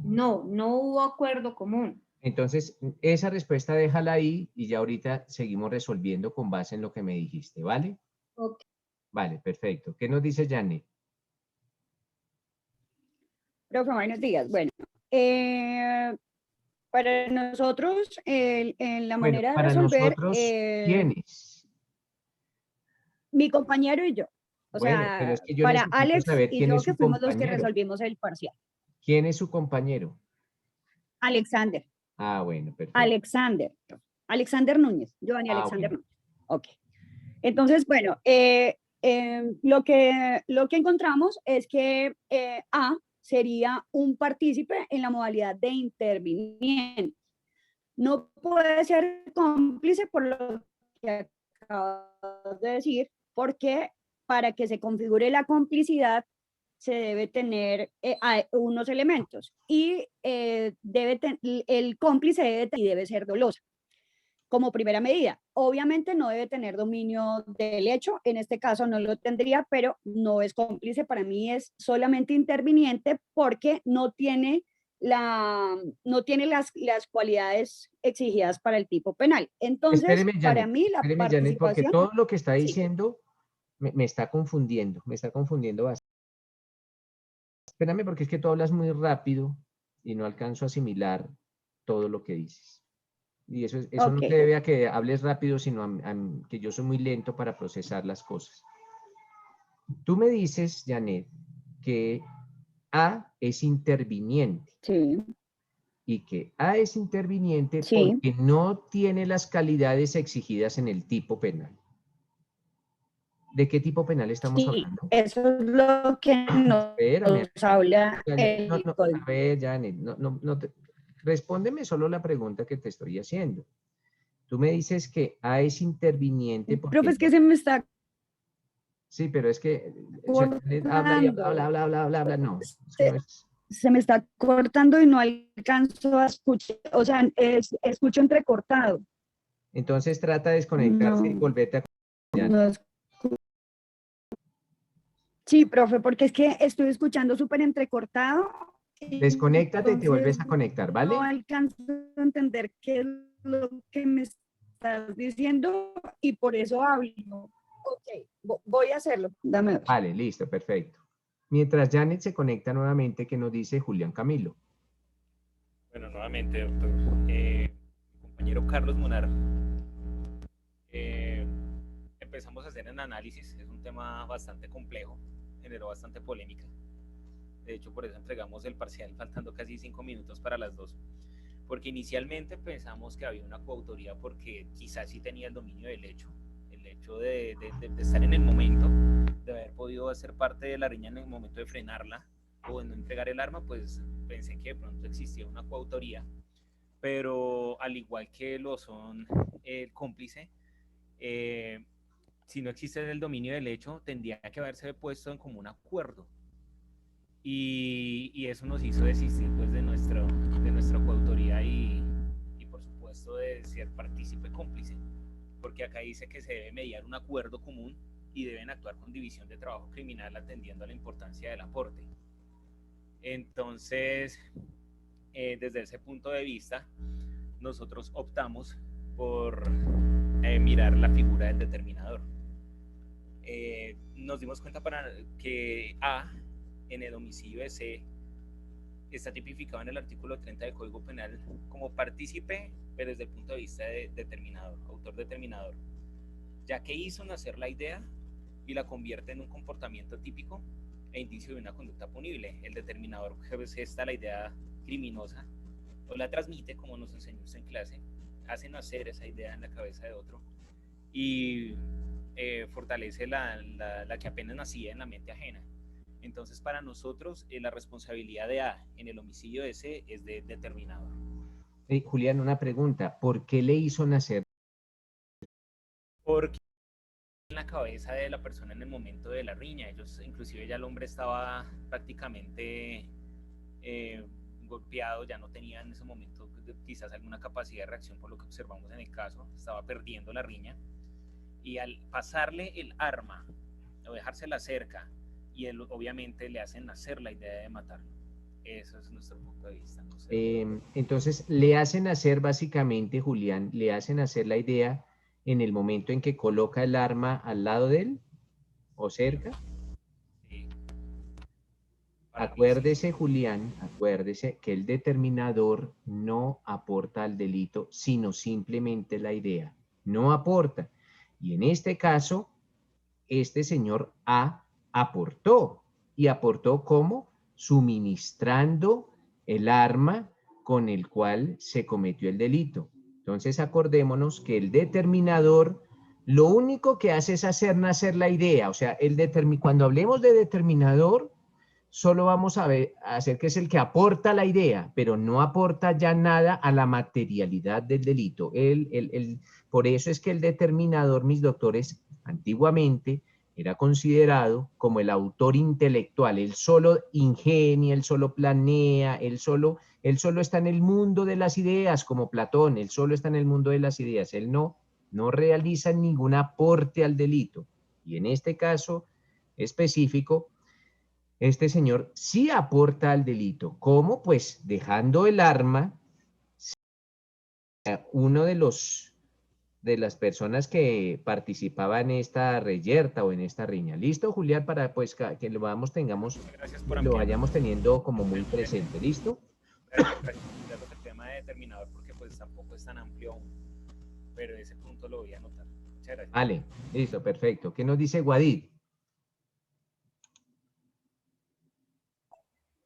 No, no hubo acuerdo común. Entonces, esa respuesta déjala ahí y ya ahorita seguimos resolviendo con base en lo que me dijiste, ¿vale? Ok. Vale, perfecto. ¿Qué nos dice Janet? Profe, buenos días. Bueno, para nosotros, la Bueno, manera de para resolver, nosotros, ¿quiénes? mi compañero y yo. O Bueno, pero es sea, que yo para necesito Alex saber y quién yo, es que su fuimos los que compañero. resolvimos el parcial. ¿Quién es su compañero? Alexander. Ah, bueno, perfecto. Alexander Núñez. Giovanni Ah, Alexander bueno. Núñez. Ok. Entonces, bueno, lo que encontramos es que A sería un partícipe en la modalidad de interviniente. No puede ser cómplice por lo que acabas de decir, porque para que se configure la complicidad se debe tener unos elementos y el cómplice debe ser dolosa como primera medida. Obviamente no debe tener dominio del hecho, en este caso no lo tendría, pero no es cómplice, para mí es solamente interviniente porque no tiene las cualidades exigidas para el tipo penal. Entonces, para mí la Espéreme, Janet, porque participación... todo lo que está Sí. diciendo me está confundiendo bastante. Espérame, porque es que tú hablas muy rápido y no alcanzo a asimilar todo lo que dices. Y eso no se Ok. debe a que hables rápido, sino que yo soy muy lento para procesar las cosas. Tú me dices, Janet, que A es interviniente. Sí. Y que A es interviniente Sí. porque no tiene las calidades exigidas en el tipo penal. ¿De qué tipo penal estamos Sí, hablando? eso es lo que nos Espérame. habla No, el no, código. a ver, Janet, respóndeme solo la pregunta que te estoy haciendo. Tú me dices que A es interviniente porque Profe, es que se me está Sí, pero es que habla y habla, no. Es que no es- Se me está cortando y no alcanzo a escuchar, o sea, escucho entrecortado. Entonces trata de desconectarse y No, volverte a conectar. no Sí, profe, porque es que estoy escuchando súper entrecortado. Desconéctate y te Entonces vuelves a conectar, no ¿vale? alcanzo a entender qué es lo que me estás diciendo y por eso hablo. Ok, voy a hacerlo. Dame dos. Vale, listo, perfecto. Mientras Janet se conecta nuevamente, ¿qué nos dice Julián Camilo? Bueno, nuevamente, doctor. Mi compañero Carlos Monar, empezamos a hacer un análisis, es un tema bastante complejo, generó bastante polémica. De hecho, por eso entregamos el parcial faltando casi 5 minutos para las 2. Porque inicialmente pensamos que había una coautoría porque quizás sí tenía el dominio del hecho, el hecho de estar en el momento, de haber podido hacer parte de la riña en el momento de frenarla o de no entregar el arma, pues pensé que de pronto existía una coautoría, pero al igual que lo son el cómplice, si no existe el dominio del hecho, tendría que haberse puesto en común acuerdo. Y eso nos hizo desistir pues, de nuestra coautoría y por supuesto de ser partícipe cómplice, porque acá dice que se debe mediar un acuerdo común y deben actuar con división de trabajo criminal atendiendo a la importancia del aporte. Entonces, desde ese punto de vista, nosotros optamos por mirar la figura del determinador. Nos dimos cuenta para que A en el homicidio de C está tipificado en el artículo 30 del Código Penal como partícipe, pero desde el punto de vista de determinador, autor determinador, ya que hizo nacer la idea y la convierte en un comportamiento típico e indicio de una conducta punible. El determinador gesta la idea criminosa o la transmite, como nos enseñó usted en clase, hace nacer esa idea en la cabeza de otro y fortalece la que apenas nacía en la mente ajena. Entonces, para nosotros, la responsabilidad de A en el homicidio de C es de determinador. Julián, una pregunta. ¿Por qué le hizo nacer? Porque en la cabeza de la persona en el momento de la riña, ellos, inclusive ya el hombre estaba prácticamente golpeado, ya no tenía en ese momento quizás alguna capacidad de reacción por lo que observamos en el caso, estaba perdiendo la riña y al pasarle el arma o dejársela cerca, y él obviamente le hacen nacer la idea de matarlo. Eso es nuestro punto de vista. No sé. Entonces, le hacen hacer básicamente, Julián, le hacen hacer la idea en el momento en que coloca el arma al lado de él o cerca. Sí. Acuérdese, Sí. Julián, acuérdese que el determinador no aporta al delito, sino simplemente la idea. No aporta. Y en este caso, este señor A aportó. ¿Y aportó cómo? Suministrando el arma con el cual se cometió el delito. Entonces acordémonos que el determinador lo único que hace es hacer nacer la idea. O sea, cuando hablemos de determinador, solo vamos a hacer que es el que aporta la idea, pero no aporta ya nada a la materialidad del delito. Por eso es que el determinador, mis doctores, antiguamente era considerado como el autor intelectual. Él solo ingenia, él solo planea, él solo está en el mundo de las ideas, como Platón, él solo está en el mundo de las ideas. Él no realiza ningún aporte al delito. Y en este caso específico, este señor sí aporta al delito. ¿Cómo? Pues dejando el arma, uno de las personas que participaba en esta reyerta o en esta riña. ¿Listo, Julián? Para pues que lo vayamos teniendo como muy presente. ¿Listo? Gracias. El tema de determinador, porque pues tampoco es tan amplio aún, pero ese punto lo voy a anotar. Muchas gracias. Vale, listo, perfecto. ¿Qué nos dice Guadid?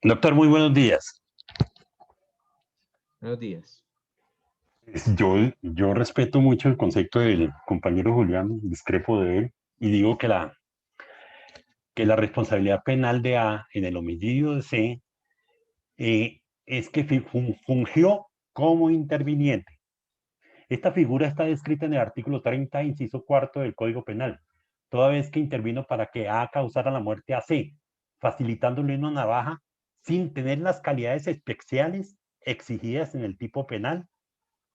Doctor, muy buenos días. Buenos días. Yo respeto mucho el concepto del compañero Julián, discrepo de él, y digo que la responsabilidad penal de A en el homicidio de C es que fungió como interviniente. Esta figura está descrita en el artículo 30, inciso 4 del Código Penal. toda vez que intervino para que A causara la muerte a C, facilitándole una navaja sin tener las calidades especiales exigidas en el tipo penal,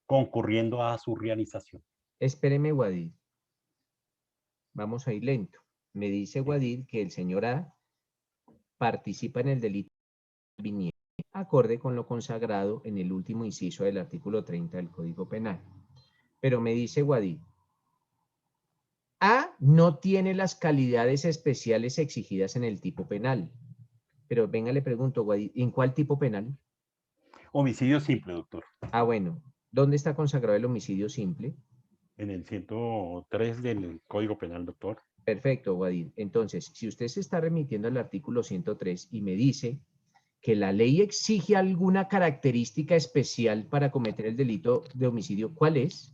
concurriendo a su realización. Espéreme, Guadir. Vamos a ir lento. Me dice Guadir que el señor A participa en el delito de interviniente, acorde con lo consagrado en el último inciso del artículo 30 del Código Penal. Pero me dice Guadir, A no tiene las calidades especiales exigidas en el tipo penal. Pero venga, le pregunto, Guadir, ¿en cuál tipo penal? Homicidio simple, doctor. Ah, bueno. ¿Dónde está consagrado el homicidio simple? En el 103 del Código Penal, doctor. Perfecto, Guadir. Entonces, si usted se está remitiendo al artículo 103 y me dice que la ley exige alguna característica especial para cometer el delito de homicidio, ¿cuál es?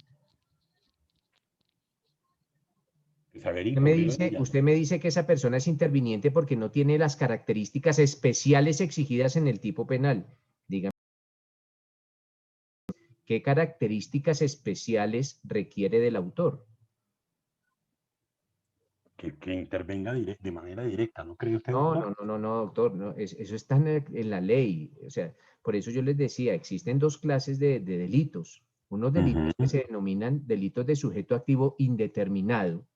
Saber Usted me incurrir en dice, ella. usted me dice que esa persona es interviniente porque no tiene las características especiales exigidas en el tipo penal. Dígame, ¿qué características especiales requiere del autor? Que intervenga de manera directa, ¿no cree usted, No, doctor? no, doctor, no, eso está en la ley. O sea, por eso yo les decía, existen dos clases de delitos. Unos delitos que Ujú, se denominan delitos de sujeto activo indeterminado,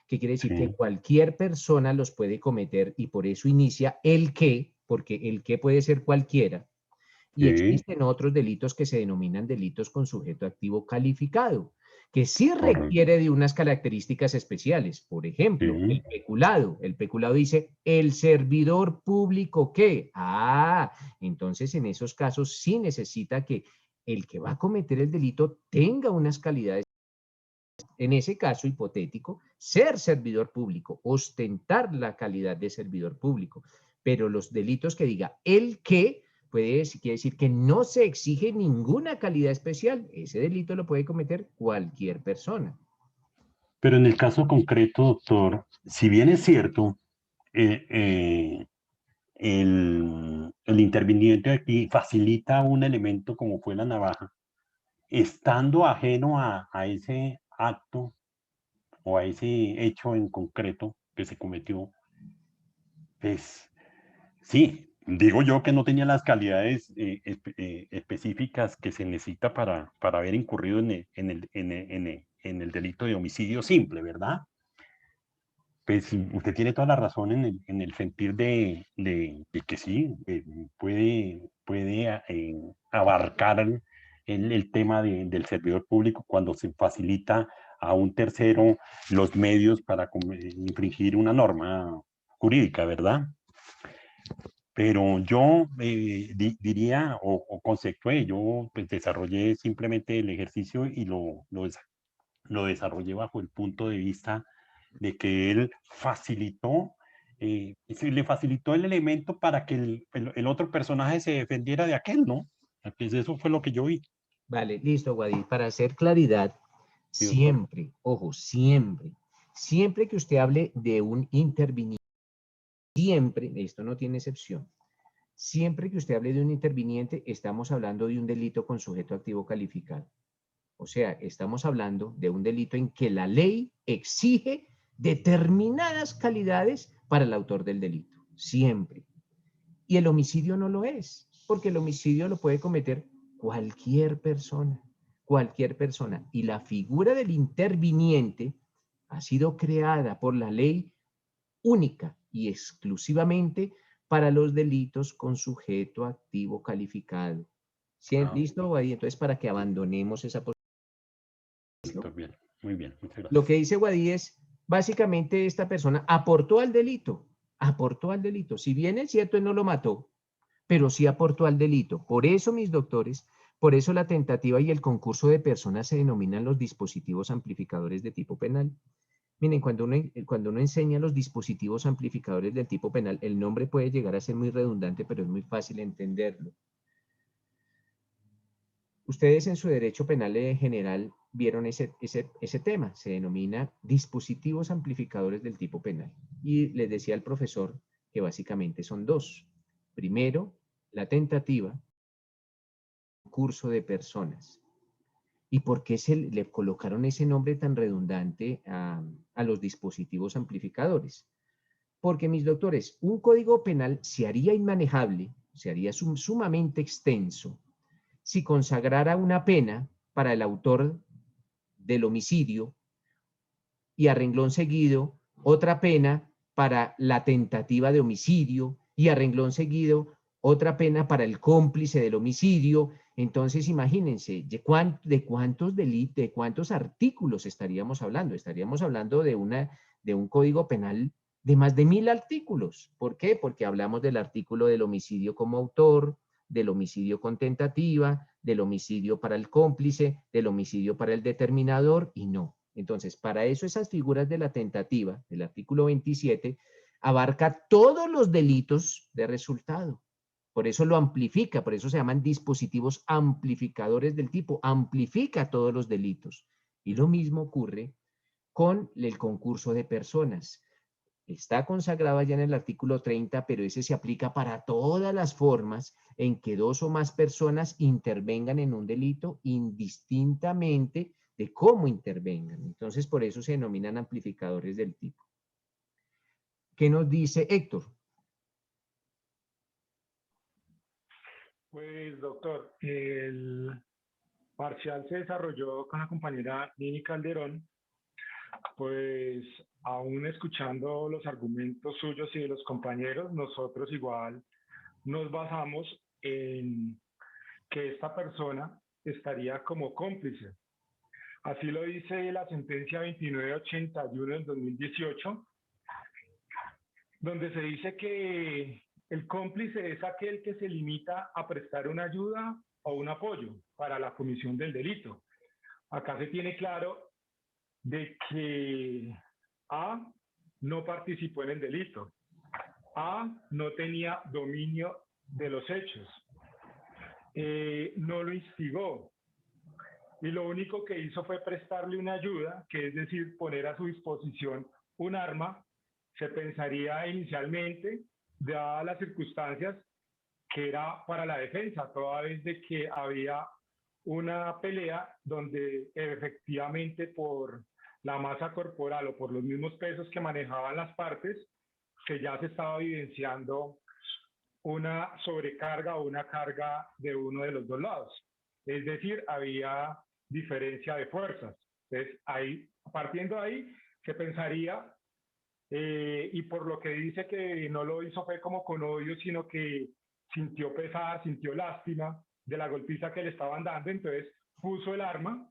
que quiere decir que sí, cualquier persona los puede cometer y por eso inicia el qué, porque el qué puede ser cualquiera. Y sí, existen otros delitos que se denominan delitos con sujeto activo calificado, que sí correcto. requiere de unas características especiales. Por ejemplo, el Sí, peculado. El peculado dice, el servidor público ¿qué? Ah, entonces en esos casos sí necesita que el que va a cometer el delito tenga unas calidades. En ese caso hipotético, ser servidor público, ostentar la calidad de servidor público. Pero los delitos que diga el que, quiere decir que no se exige ninguna calidad especial. Ese delito lo puede cometer cualquier persona. pero en el caso concreto, doctor, si bien es cierto, eh, eh, el interviniente aquí facilita un elemento como fue la navaja, estando ajeno a ese acto o a ese hecho en concreto que se cometió, pues sí, digo yo que no tenía las calidades específicas que se necesita para haber incurrido en el delito de homicidio simple, ¿verdad? Pues sí, usted tiene toda la razón en el sentir de que sí, puede abarcar el tema del servidor público cuando se facilita a un tercero los medios para infringir una norma jurídica, ¿verdad? Pero yo diría o conceptué, yo pues desarrollé simplemente el ejercicio y lo desarrollé bajo el punto de vista de que él facilitó, le facilitó el elemento para que el otro personaje se defendiera de aquel, ¿no? Pues eso fue lo que yo vi. Vale, listo, Guadil. Para hacer claridad, Sí, doctor. siempre, ojo, siempre que usted hable de un interviniente, siempre, esto no tiene excepción, siempre que usted hable de un interviniente, estamos hablando de un delito con sujeto activo calificado. O sea, estamos hablando de un delito en que la ley exige determinadas calidades para el autor del delito, siempre. Y el homicidio no lo es, porque el homicidio lo puede cometer cualquier persona, cualquier persona. Y la figura del interviniente ha sido creada por la ley única y exclusivamente para los delitos con sujeto activo calificado. ¿Sí? Ah, ¿Listo, Guadí? Entonces, para que abandonemos esa doctor, posición. bien, muy bien, muchas Lo gracias. que dice Guadí es, básicamente esta persona aportó al delito, aportó al delito. Si bien es cierto, él no lo mató, pero sí aportó al delito. Por eso, mis doctores, por eso la tentativa y el concurso de personas se denominan los dispositivos amplificadores de tipo penal. Miren, cuando uno enseña los dispositivos amplificadores del tipo penal, el nombre puede llegar a ser muy redundante, pero es muy fácil entenderlo. Ustedes en su derecho penal general vieron ese tema, se denomina dispositivos amplificadores del tipo penal. Y les decía al profesor que básicamente son dos. Primero, la tentativa, concurso de personas. ¿Y por qué le colocaron ese nombre tan redundante a los dispositivos amplificadores? Porque, mis doctores, un código penal se haría inmanejable, se haría sumamente extenso, si consagrara una pena para el autor del homicidio y a renglón seguido otra pena para la tentativa de homicidio y a renglón seguido otra pena para el cómplice del homicidio. Entonces, imagínense, ¿de cuántos delitos, de cuántos artículos estaríamos hablando? Estaríamos hablando de un código penal de más de 1000 artículos. ¿Por qué? Porque hablamos del artículo del homicidio como autor, del homicidio con tentativa, del homicidio para el cómplice, del homicidio para el determinador y no. Entonces, para eso esas figuras de la tentativa, del artículo 27, abarca todos los delitos de resultado. Por eso lo amplifica, por eso se llaman dispositivos amplificadores del tipo, amplifica todos los delitos. Y lo mismo ocurre con el concurso de personas. Está consagrado ya en el artículo 30, pero ese se aplica para todas las formas en que dos o más personas intervengan en un delito indistintamente de cómo intervengan. Entonces, por eso se denominan amplificadores del tipo. ¿Qué nos dice Héctor? Pues, doctor, el parcial se desarrolló con la compañera Nini Calderón. Pues, aún escuchando los argumentos suyos y de los compañeros, nosotros igual nos basamos en que esta persona estaría como cómplice. Así lo dice la sentencia 2981 del 2018, donde se dice que el cómplice es aquel que se limita a prestar una ayuda o un apoyo para la comisión del delito. Acá se tiene claro de que A no participó en el delito, A no tenía dominio de los hechos, no lo instigó, y lo único que hizo fue prestarle una ayuda, que es decir, poner a su disposición un arma. Se pensaría inicialmente, dadas las circunstancias, que era para la defensa, toda vez de que había una pelea donde efectivamente por la masa corporal o por los mismos pesos que manejaban las partes, que ya se estaba evidenciando una sobrecarga o una carga de uno de los dos lados. Es decir, había diferencia de fuerzas. Entonces, ahí, partiendo de ahí, se pensaría, y por lo que dice que no lo hizo fue como con odio, sino que sintió pesar, sintió lástima de la golpiza que le estaban dando, entonces puso el arma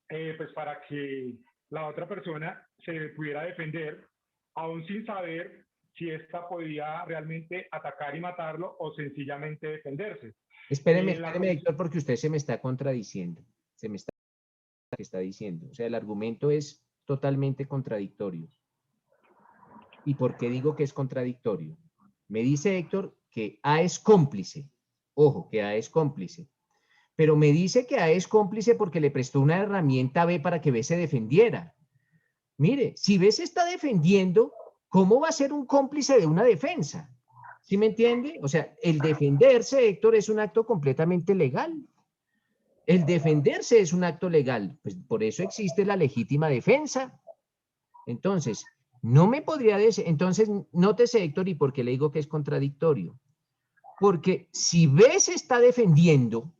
pues para que la otra persona se pudiera defender, aún sin saber si ésta podía realmente atacar y matarlo o sencillamente defenderse. Espéreme, Héctor, porque usted se me está contradiciendo. Se me está diciendo. O sea, el argumento es totalmente contradictorio. ¿Y por qué digo que es contradictorio? Me dice Héctor que A es cómplice. Ojo, que A es cómplice. Pero me dice que A es cómplice porque le prestó una herramienta a B para que B se defendiera. Mire, si B se está defendiendo, ¿cómo va a ser un cómplice de una defensa? ¿Sí me entiende? O sea, el defenderse, Héctor, es un acto completamente legal. El defenderse es un acto legal. Pues por eso existe la legítima defensa. Entonces, no me podría decir, entonces, nótese, Héctor, y por qué le digo que es contradictorio. Porque si B se está defendiendo,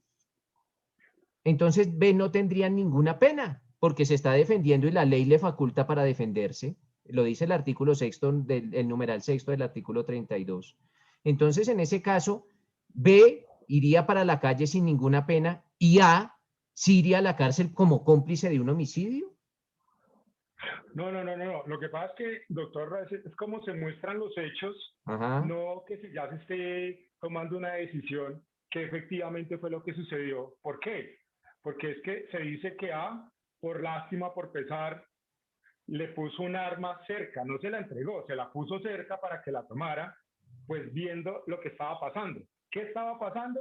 entonces B no tendría ninguna pena, porque se está defendiendo y la ley le faculta para defenderse. Lo dice el artículo sexto, el numeral sexto del artículo 32. Entonces, en ese caso, B iría para la calle sin ninguna pena y A sí iría a la cárcel como cómplice de un homicidio. No. Lo que pasa es que, doctor, es como se muestran los hechos, Ajá. no que ya se esté tomando una decisión que efectivamente fue lo que sucedió. ¿Por qué? Porque es que se dice que A, por lástima, por pesar, le puso un arma cerca, no se la entregó, se la puso cerca para que la tomara, pues viendo lo que estaba pasando. ¿Qué estaba pasando?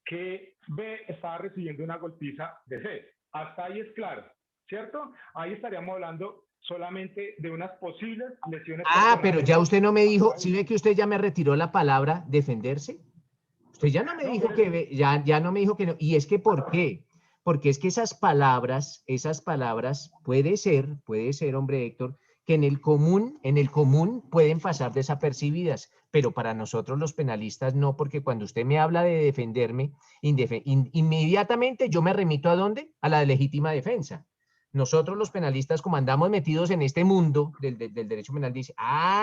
Que B estaba recibiendo una golpiza de C. Hasta ahí es claro, ¿cierto? Ahí estaríamos hablando solamente de unas posibles lesiones. Ah, pero ya usted no me dijo, ¿sí ve que usted ya me retiró la palabra defenderse? Usted ya no me dijo que, ya no me dijo que no. ¿Y es que por qué? porque es que esas palabras, puede ser, hombre Héctor, que en el común pueden pasar desapercibidas, pero para nosotros los penalistas no, porque cuando usted me habla de defenderme, inmediatamente yo me remito ¿a dónde? A la legítima defensa. Nosotros los penalistas, como andamos metidos en este mundo del derecho penal, dice,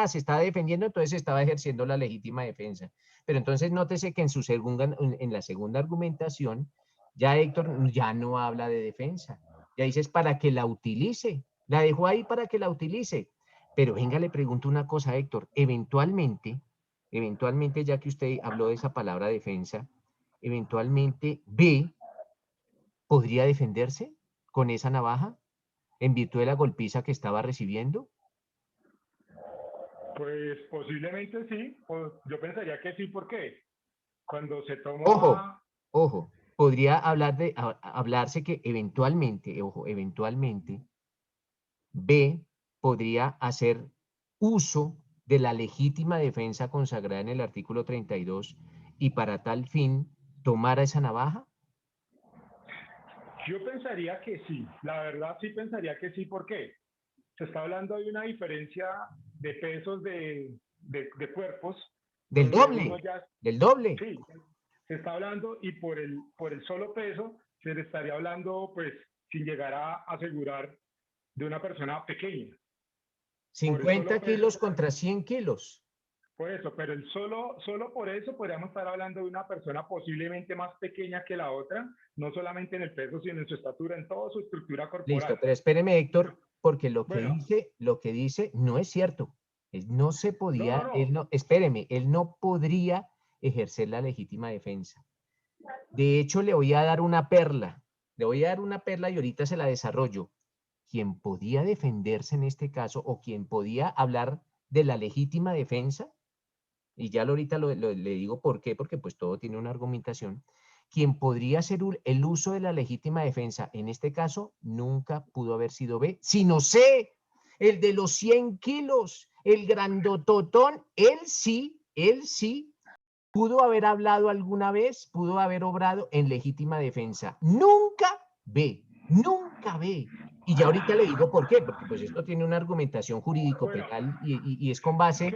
se está defendiendo, entonces estaba ejerciendo la legítima defensa. Pero entonces nótese que en la segunda argumentación, ya Héctor ya no habla de defensa. Ya dices para que la utilice. La dejó ahí para que la utilice. Pero venga, le pregunto una cosa, Héctor. Eventualmente, ya que usted habló de esa palabra defensa, eventualmente B podría defenderse con esa navaja en virtud de la golpiza que estaba recibiendo. Pues posiblemente sí, yo pensaría que sí, ¿por qué? Cuando se toma... Ojo, podría hablarse que eventualmente, B podría hacer uso de la legítima defensa consagrada en el artículo 32 y para tal fin tomar esa navaja. Yo pensaría que sí, la verdad sí pensaría que sí, ¿por qué? Se está hablando de una diferencia de pesos de cuerpos. Del doble. Sí, se está hablando y por el solo peso se le estaría hablando, pues, sin llegar a asegurar de una persona pequeña. 50 kilos contra 100 kilos. Por eso, pero solo por eso podríamos estar hablando de una persona posiblemente más pequeña que la otra, no solamente en el peso, sino en su estatura, en toda su estructura corporal. Listo, pero espéreme, Héctor, porque lo que dice no es cierto. No se podía, espéreme, él no podría ejercer la legítima defensa. De hecho, le voy a dar una perla. Le voy a dar una perla y ahorita se la desarrollo. Quien podía defenderse en este caso, o quien podía hablar de la legítima defensa, y ya ahorita le digo por qué, porque pues todo tiene una argumentación, quien podría hacer el uso de la legítima defensa, en este caso, nunca pudo haber sido B, sino C, el de los 100 kilos, el grandototón, él sí, pudo haber hablado alguna vez, pudo haber obrado en legítima defensa. Nunca B. Y ya ahorita le digo por qué, porque pues esto tiene una argumentación jurídico-penal y es con base...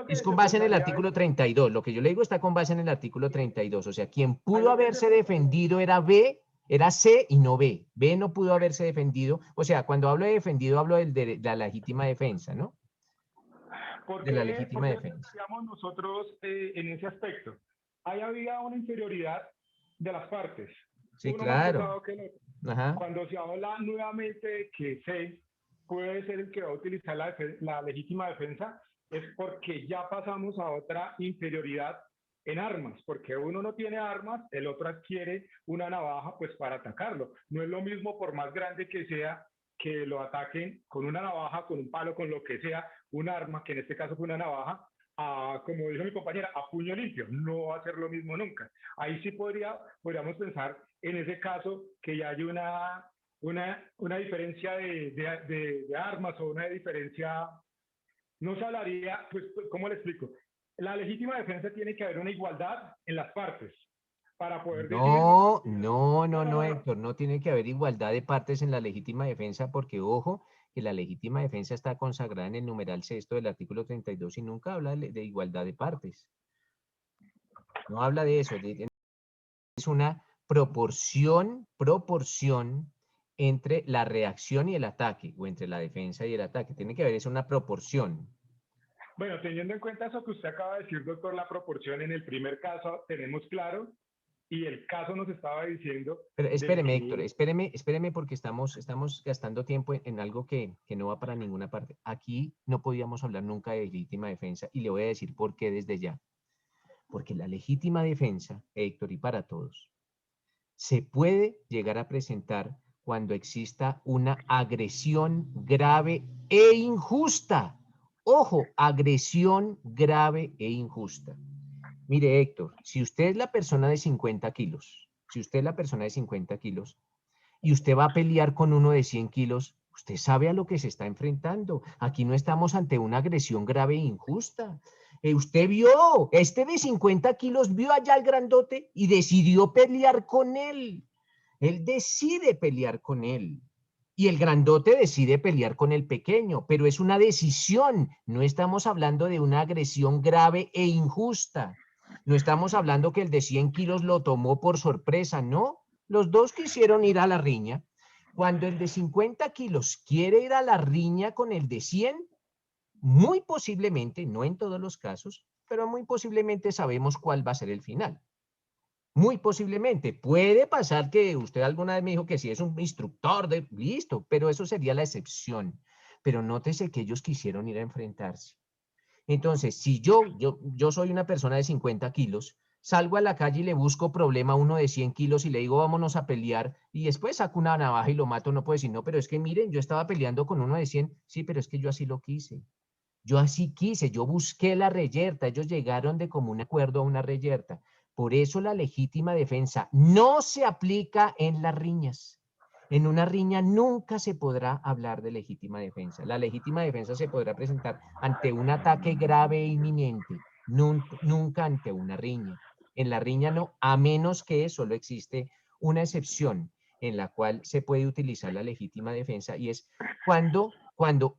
Es con base en el artículo 32. Lo que yo le digo está con base en el artículo 32. O sea, quien pudo haberse defendido era B, era C y no B. B no pudo haberse defendido. O sea, cuando hablo de defendido, hablo de la legítima defensa, ¿no? De la legítima defensa. Nosotros en ese aspecto. Ahí había una inferioridad de las partes. Sí, claro. Cuando se habla nuevamente de que C puede ser el que va a utilizar la legítima defensa, es porque ya pasamos a otra inferioridad en armas, porque uno no tiene armas, el otro adquiere una navaja pues para atacarlo. No es lo mismo, por más grande que sea, que lo ataquen con una navaja, con un palo, con lo que sea, un arma, que en este caso fue una navaja, como dijo mi compañera, a puño limpio. No va a ser lo mismo nunca. Ahí sí podríamos pensar en ese caso que ya hay una diferencia de armas o una diferencia. No se hablaría, pues, ¿cómo le explico? La legítima defensa tiene que haber una igualdad en las partes para poder decir... No, Héctor, no tiene que haber igualdad de partes en la legítima defensa porque, ojo, que la legítima defensa está consagrada en el numeral sexto del artículo 32 y nunca habla de igualdad de partes. No habla de eso. Es una proporción entre la reacción y el ataque, o entre la defensa y el ataque. Tiene que haber una proporción. Bueno, teniendo en cuenta eso que usted acaba de decir, doctor, la proporción en el primer caso tenemos claro, y el caso nos estaba diciendo... Pero espéreme, Héctor, espéreme porque estamos gastando tiempo en algo que no va para ninguna parte. Aquí no podíamos hablar nunca de legítima defensa, y le voy a decir por qué desde ya. Porque la legítima defensa, Héctor, y para todos, se puede llegar a presentar cuando exista una agresión grave e injusta. Ojo, agresión grave e injusta. Mire, Héctor, si usted es la persona de 50 kilos, y usted va a pelear con uno de 100 kilos, Usted sabe a lo que se está enfrentando. Aquí no estamos ante una agresión grave e injusta. Usted vio, este de 50 kilos vio allá al grandote y decidió pelear con él. Él decide pelear con él. Y el grandote decide pelear con el pequeño, pero es una decisión. No estamos hablando de una agresión grave e injusta. No estamos hablando que el de 100 kilos lo tomó por sorpresa, no. Los dos quisieron ir a la riña. Cuando el de 50 kilos quiere ir a la riña con el de 100, muy posiblemente, no en todos los casos, pero muy posiblemente sabemos cuál va a ser el final. Muy posiblemente. Puede pasar que usted alguna vez me dijo que si es un instructor, listo, pero eso sería la excepción. Pero nótese que ellos quisieron ir a enfrentarse. Entonces, si yo soy una persona de 50 kilos, salgo a la calle y le busco problema a uno de 100 kilos y le digo, vámonos a pelear, y después saco una navaja y lo mato, no puedo decir, no, pero es que miren, yo estaba peleando con uno de 100, sí, pero es que yo así lo quise. Yo así quise, yo busqué la reyerta, ellos llegaron de común acuerdo a una reyerta. Por eso la legítima defensa no se aplica en las riñas. En una riña nunca se podrá hablar de legítima defensa. La legítima defensa se podrá presentar ante un ataque grave e inminente, nunca ante una riña. En la riña no, a menos que solo existe una excepción en la cual se puede utilizar la legítima defensa y es cuando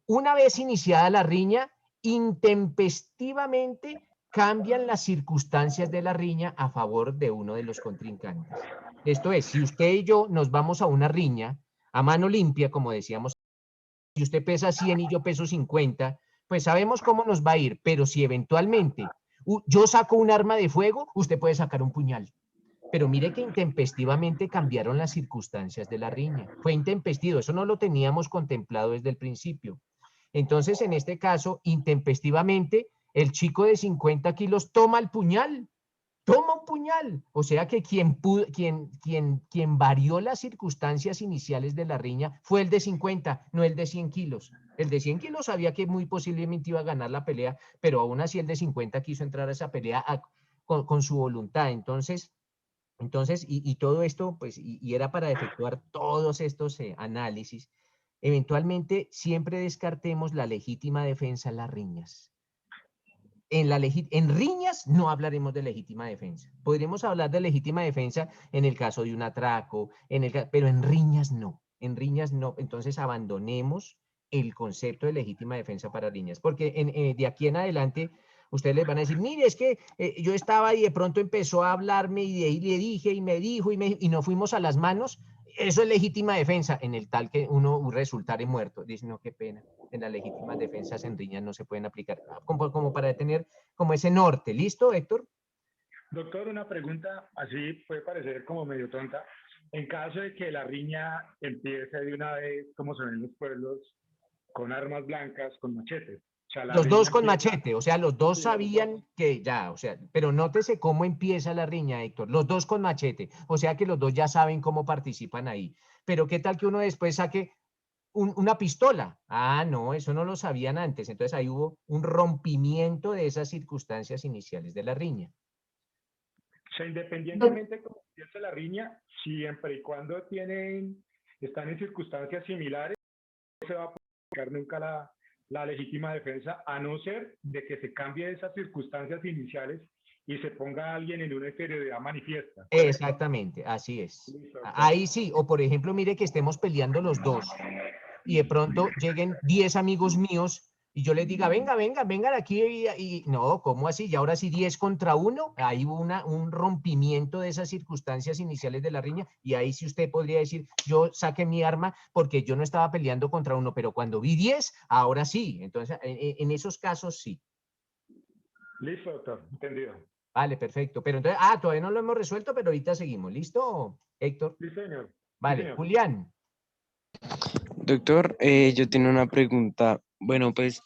una vez iniciada la riña, intempestivamente cambian las circunstancias de la riña a favor de uno de los contrincantes. Esto es, si usted y yo nos vamos a una riña a mano limpia, como decíamos, si usted pesa 100 y yo peso 50, pues sabemos cómo nos va a ir, pero si eventualmente yo saco un arma de fuego, usted puede sacar un puñal. Pero mire que intempestivamente cambiaron las circunstancias de la riña. Fue intempestivo, eso no lo teníamos contemplado desde el principio. Entonces, en este caso, intempestivamente, el chico de 50 kilos toma el puñal, toma un puñal. O sea que quien varió las circunstancias iniciales de la riña fue el de 50, no el de 100 kilos. El de 100 kilos sabía que muy posiblemente iba a ganar la pelea, pero aún así el de 50 quiso entrar a esa pelea con su voluntad. Entonces, y todo esto, pues, y era para efectuar todos estos análisis. Eventualmente, siempre descartemos la legítima defensa en las riñas. En riñas no hablaremos de legítima defensa. Podríamos hablar de legítima defensa en el caso de un atraco, pero en riñas no. En riñas no. Entonces, abandonemos el concepto de legítima defensa para riñas, porque de aquí en adelante ustedes les van a decir, mire, es que yo estaba y de pronto empezó a hablarme y de ahí le dije y me dijo y nos fuimos a las manos. Eso es legítima defensa, en el tal que uno resultare muerto. Dice, no, qué pena. En las legítimas defensas en riñas no se pueden aplicar. Como para tener como ese norte. ¿Listo, Héctor? Doctor, una pregunta así puede parecer como medio tonta. En caso de que la riña empiece de una vez, como se ven en los pueblos, con armas blancas, con machetes. O sea, los dos con machete, o sea, los dos sabían que ya, o sea, pero nótese cómo empieza la riña, Héctor, los dos con machete, o sea que los dos ya saben cómo participan ahí. Pero ¿qué tal que uno después saque una pistola? Ah, no, eso no lo sabían antes, entonces ahí hubo un rompimiento de esas circunstancias iniciales de la riña. O sea, independientemente de cómo empiece la riña, siempre y cuando están en circunstancias similares, no se va a aplicar nunca la legítima defensa, a no ser de que se cambie esas circunstancias iniciales y se ponga a alguien en una inferioridad manifiesta. ¿Correcto? Exactamente, así es. Ahí sí, o por ejemplo, mire que estemos peleando los dos y de pronto lleguen 10 amigos míos y yo les diga, vengan aquí y no, ¿cómo así? Y ahora sí 10 contra 1, ahí hubo un rompimiento de esas circunstancias iniciales de la riña y ahí sí usted podría decir, yo saqué mi arma porque yo no estaba peleando contra uno, pero cuando vi 10, ahora sí. Entonces, en esos casos sí. Listo, doctor, entendido. Vale, perfecto. Pero entonces, todavía no lo hemos resuelto, pero ahorita seguimos. ¿Listo, Héctor? Sí, señor. Vale, Sí, señor. Julián. Doctor, yo tengo una pregunta. Bueno, pues,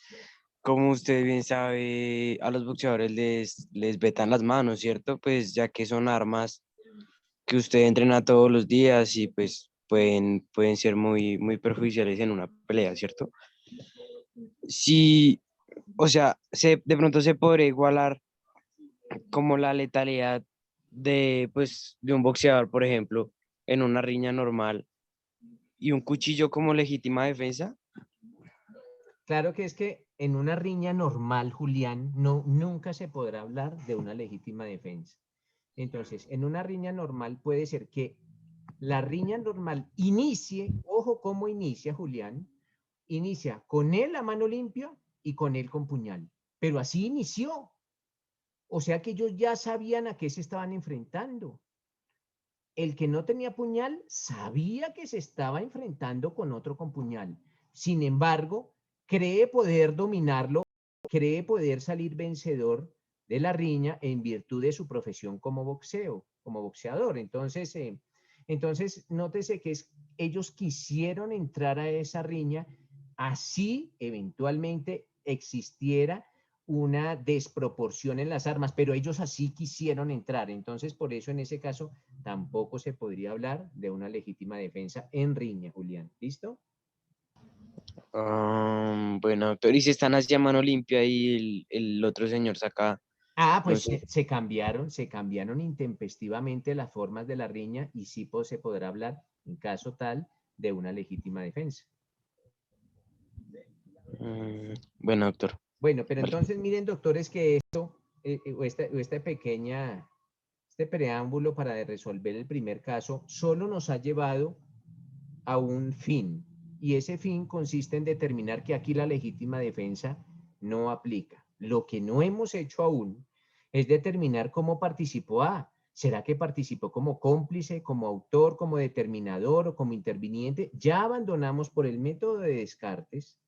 como usted bien sabe, a los boxeadores les vetan las manos, ¿cierto? Pues ya que son armas que usted entrena todos los días y pues pueden ser muy, muy perjudiciales en una pelea, ¿cierto? Sí, o sea, de pronto se podría igualar como la letalidad de un boxeador, por ejemplo, en una riña normal ¿Y un cuchillo como legítima defensa? Claro que es que en una riña normal, Julián, no, nunca se podrá hablar de una legítima defensa. Entonces, en una riña normal puede ser que la riña normal inicie, ojo cómo inicia, Julián, inicia con él a mano limpia y con él con puñal. Pero así inició. O sea que ellos ya sabían a qué se estaban enfrentando. El que no tenía puñal sabía que se estaba enfrentando con otro con puñal. Sin embargo, cree poder dominarlo, cree poder salir vencedor de la riña en virtud de su profesión como boxeador. Entonces, nótese que ellos quisieron entrar a esa riña, así eventualmente existiera una desproporción en las armas, pero ellos así quisieron entrar. Entonces, por eso en ese caso tampoco se podría hablar de una legítima defensa en riña, Julián. ¿Listo? Bueno, doctor, y si están así a mano limpia y el otro señor saca, Ah, no pues sé, se cambiaron intempestivamente las formas de la riña y sí se podrá hablar, en caso tal, de una legítima defensa. bueno, doctor. Bueno, pero Vale. entonces miren, doctores, que esto, este preámbulo para resolver el primer caso solo nos ha llevado a un fin, y ese fin consiste en determinar que aquí la legítima defensa no aplica. Lo que no hemos hecho aún es determinar cómo participó A. ¿Será que participó como cómplice, como autor, como determinador o como interviniente? Ya abandonamos por el método de Descartes.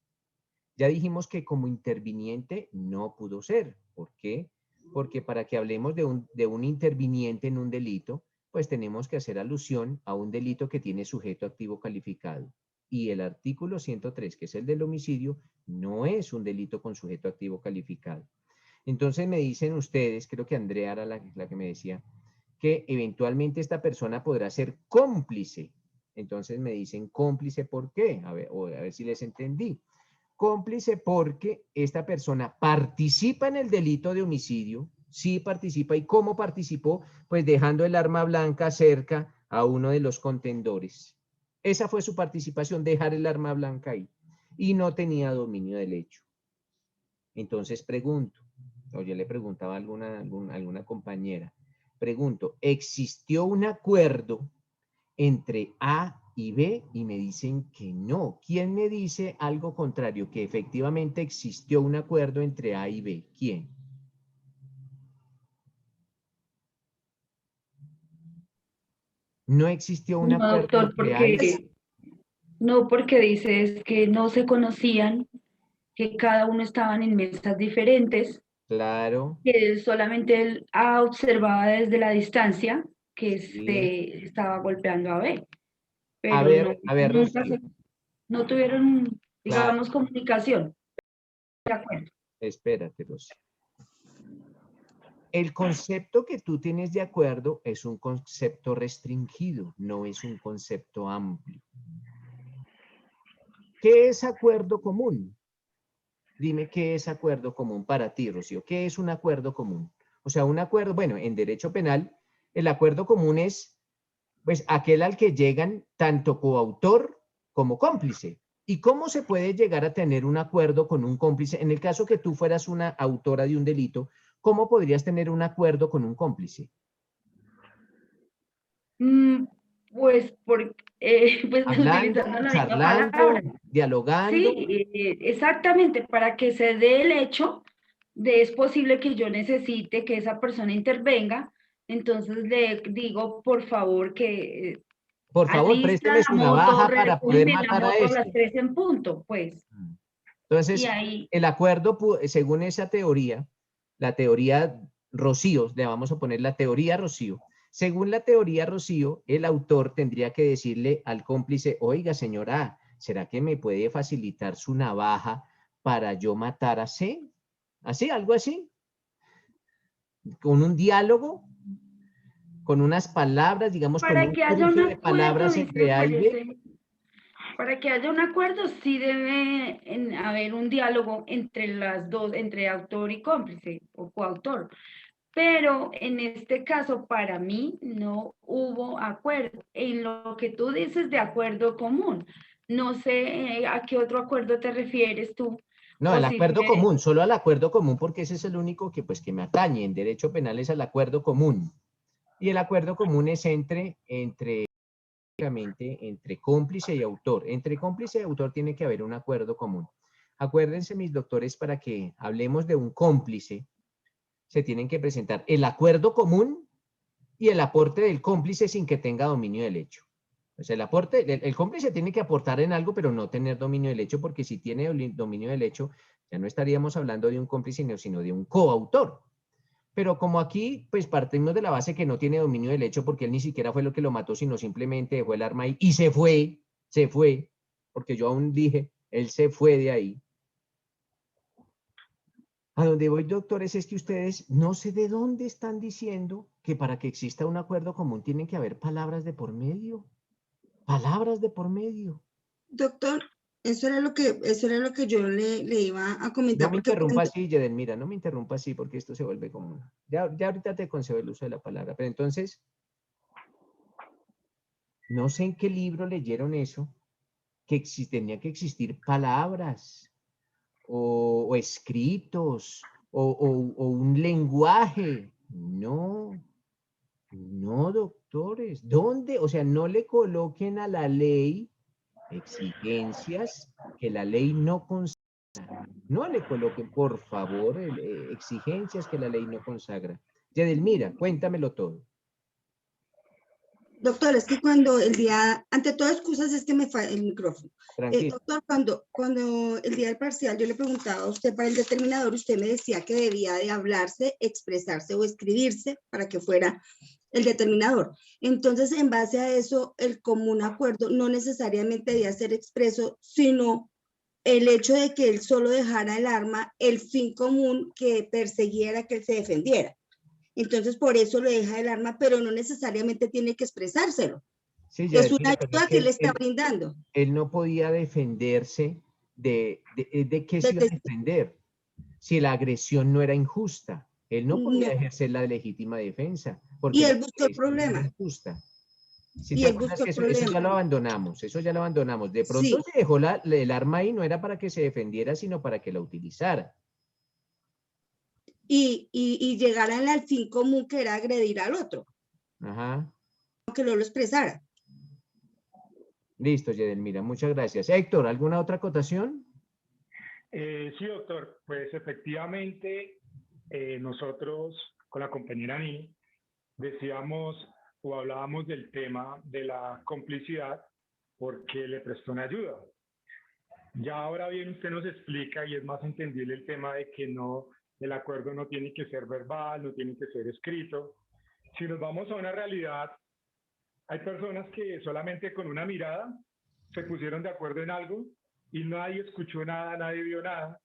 Ya dijimos que como interviniente no pudo ser. ¿Por qué? Porque para que hablemos de un interviniente en un delito, pues tenemos que hacer alusión a un delito que tiene sujeto activo calificado. Y el artículo 103, que es el del homicidio, no es un delito con sujeto activo calificado. Entonces me dicen ustedes, creo que Andrea era la que me decía, que eventualmente esta persona podrá ser cómplice. Entonces me dicen cómplice, ¿por qué? A ver si les entendí. Cómplice porque esta persona participa en el delito de homicidio, sí participa. ¿Y cómo participó? Pues dejando el arma blanca cerca a uno de los contendores. Esa fue su participación, dejar el arma blanca ahí. Y no tenía dominio del hecho. Entonces pregunto, o yo le preguntaba a alguna compañera, pregunto, ¿existió un acuerdo entre A y B? Y me dicen que no. ¿Quién me dice algo contrario? Que efectivamente existió un acuerdo entre A y B. ¿Quién? No existió un No, acuerdo doctor, entre A y B. porque dices que no se conocían, que cada uno estaban en mesas diferentes, Claro. que solamente él observaba desde la distancia que Sí. estaba golpeando a B, A pero no, ver, nunca Rocío. no tuvieron, Claro. digamos, comunicación. De acuerdo. Espérate, Rocío. El concepto que tú tienes de acuerdo es un concepto restringido, no es un concepto amplio. ¿Qué es acuerdo común? Dime qué es acuerdo común para ti, Rocío. ¿Qué es un acuerdo común? O sea, un acuerdo, bueno, en derecho penal, el acuerdo común es, pues, aquel al que llegan tanto coautor como cómplice. ¿Y cómo se puede llegar a tener un acuerdo con un cómplice? En el caso que tú fueras una autora de un delito, ¿cómo podrías tener un acuerdo con un cómplice? Pues, pues Hablando, utilizando la misma charlando, palabra. dialogando. Sí, exactamente, para que se dé el hecho de es posible que yo necesite que esa persona intervenga, entonces le digo, por favor, que Por favor, alista présteme su la moto, navaja para poder recógeme la matar a moto a las este. 3 en punto, pues. Y Entonces, ahí, el acuerdo, según esa teoría, la teoría Rocío, le vamos a poner la teoría Rocío. Según la teoría Rocío, el autor tendría que decirle al cómplice, oiga, señora, ¿será que me puede facilitar su navaja para yo matar a C? ¿Así? ¿Algo así? Con un diálogo, con unas palabras, digamos, con para un que haya un cruce de acuerdo, palabras dice, entre A y B. para que haya un acuerdo, sí debe haber un diálogo entre las dos, entre autor y cómplice o coautor. Pero en este caso, para mí, no hubo acuerdo. En lo que tú dices de acuerdo común, no sé a qué otro acuerdo te refieres tú. No, o el si acuerdo fue- común, solo al acuerdo común, porque ese es el único que, pues, que me atañe. En derecho penal es al acuerdo común. Y el acuerdo común es entre cómplice y autor. Entre cómplice y autor tiene que haber un acuerdo común. Acuérdense, mis doctores, para que hablemos de un cómplice, se tienen que presentar el acuerdo común y el aporte del cómplice sin que tenga dominio del hecho. O sea, el cómplice tiene que aportar en algo, pero no tener dominio del hecho, porque si tiene dominio del hecho, ya no estaríamos hablando de un cómplice, sino de un coautor. Pero como aquí, pues partimos de la base que no tiene dominio del hecho, porque él ni siquiera fue lo que lo mató, sino simplemente dejó el arma ahí y se fue, porque yo aún dije, él se fue de ahí. A donde voy, doctores, es que ustedes no sé de dónde están diciendo que para que exista un acuerdo común tienen que haber palabras de por medio. Palabras de por medio. Doctor, eso era lo que yo le iba a comentar. No me Porque interrumpa así, Yedelmira, no me interrumpa así, porque esto se vuelve común. Ya ahorita te concedo el uso de la palabra, pero entonces, no sé en qué libro leyeron eso, que tenía que existir palabras o escritos o un lenguaje. No, no, doctores. ¿Dónde? O sea, no le coloquen a la ley exigencias que la ley no consagra. No le coloquen, por favor, exigencias que la ley no consagra. Yedelmira, cuéntamelo todo. doctor, es que ante todas excusas es que me falla el micrófono. Tranquilo. Doctor, cuando el día del parcial yo le preguntaba a usted para el determinador, usted me decía que debía de hablarse, expresarse o escribirse para que fuera el determinador. Entonces, en base a eso, el común acuerdo no necesariamente debía ser expreso, sino el hecho de que él solo dejara el arma, el fin común que persiguiera que él se defendiera. Entonces, por eso le deja el arma, pero no necesariamente tiene que expresárselo. Sí, Es una Yedelmira, pero ayuda que le está brindando. él no podía defenderse de qué se iba a defender si la agresión no era injusta. Él no podía ejercer la legítima defensa porque Y la él buscó el agresión no era problema. injusta. Si Y te él acuerdas buscó que el eso ya problema. lo abandonamos, eso ya lo abandonamos. De pronto Sí. se dejó el arma ahí, no era para que se defendiera, sino para que la utilizara. Y llegaran al fin común que era agredir al otro, Ajá. aunque no lo expresara. Listo, Yedelmira, muchas gracias. Héctor, ¿alguna otra acotación? Sí, doctor, pues efectivamente nosotros con la compañera Nini decíamos o hablábamos del tema de la complicidad porque le prestó una ayuda. Ya ahora bien usted nos explica y es más entendible el tema de que no, el acuerdo no tiene que ser verbal, no tiene que ser escrito. Si nos vamos a una realidad, hay personas que solamente con una mirada se pusieron de acuerdo en algo y nadie escuchó nada, nadie vio nada.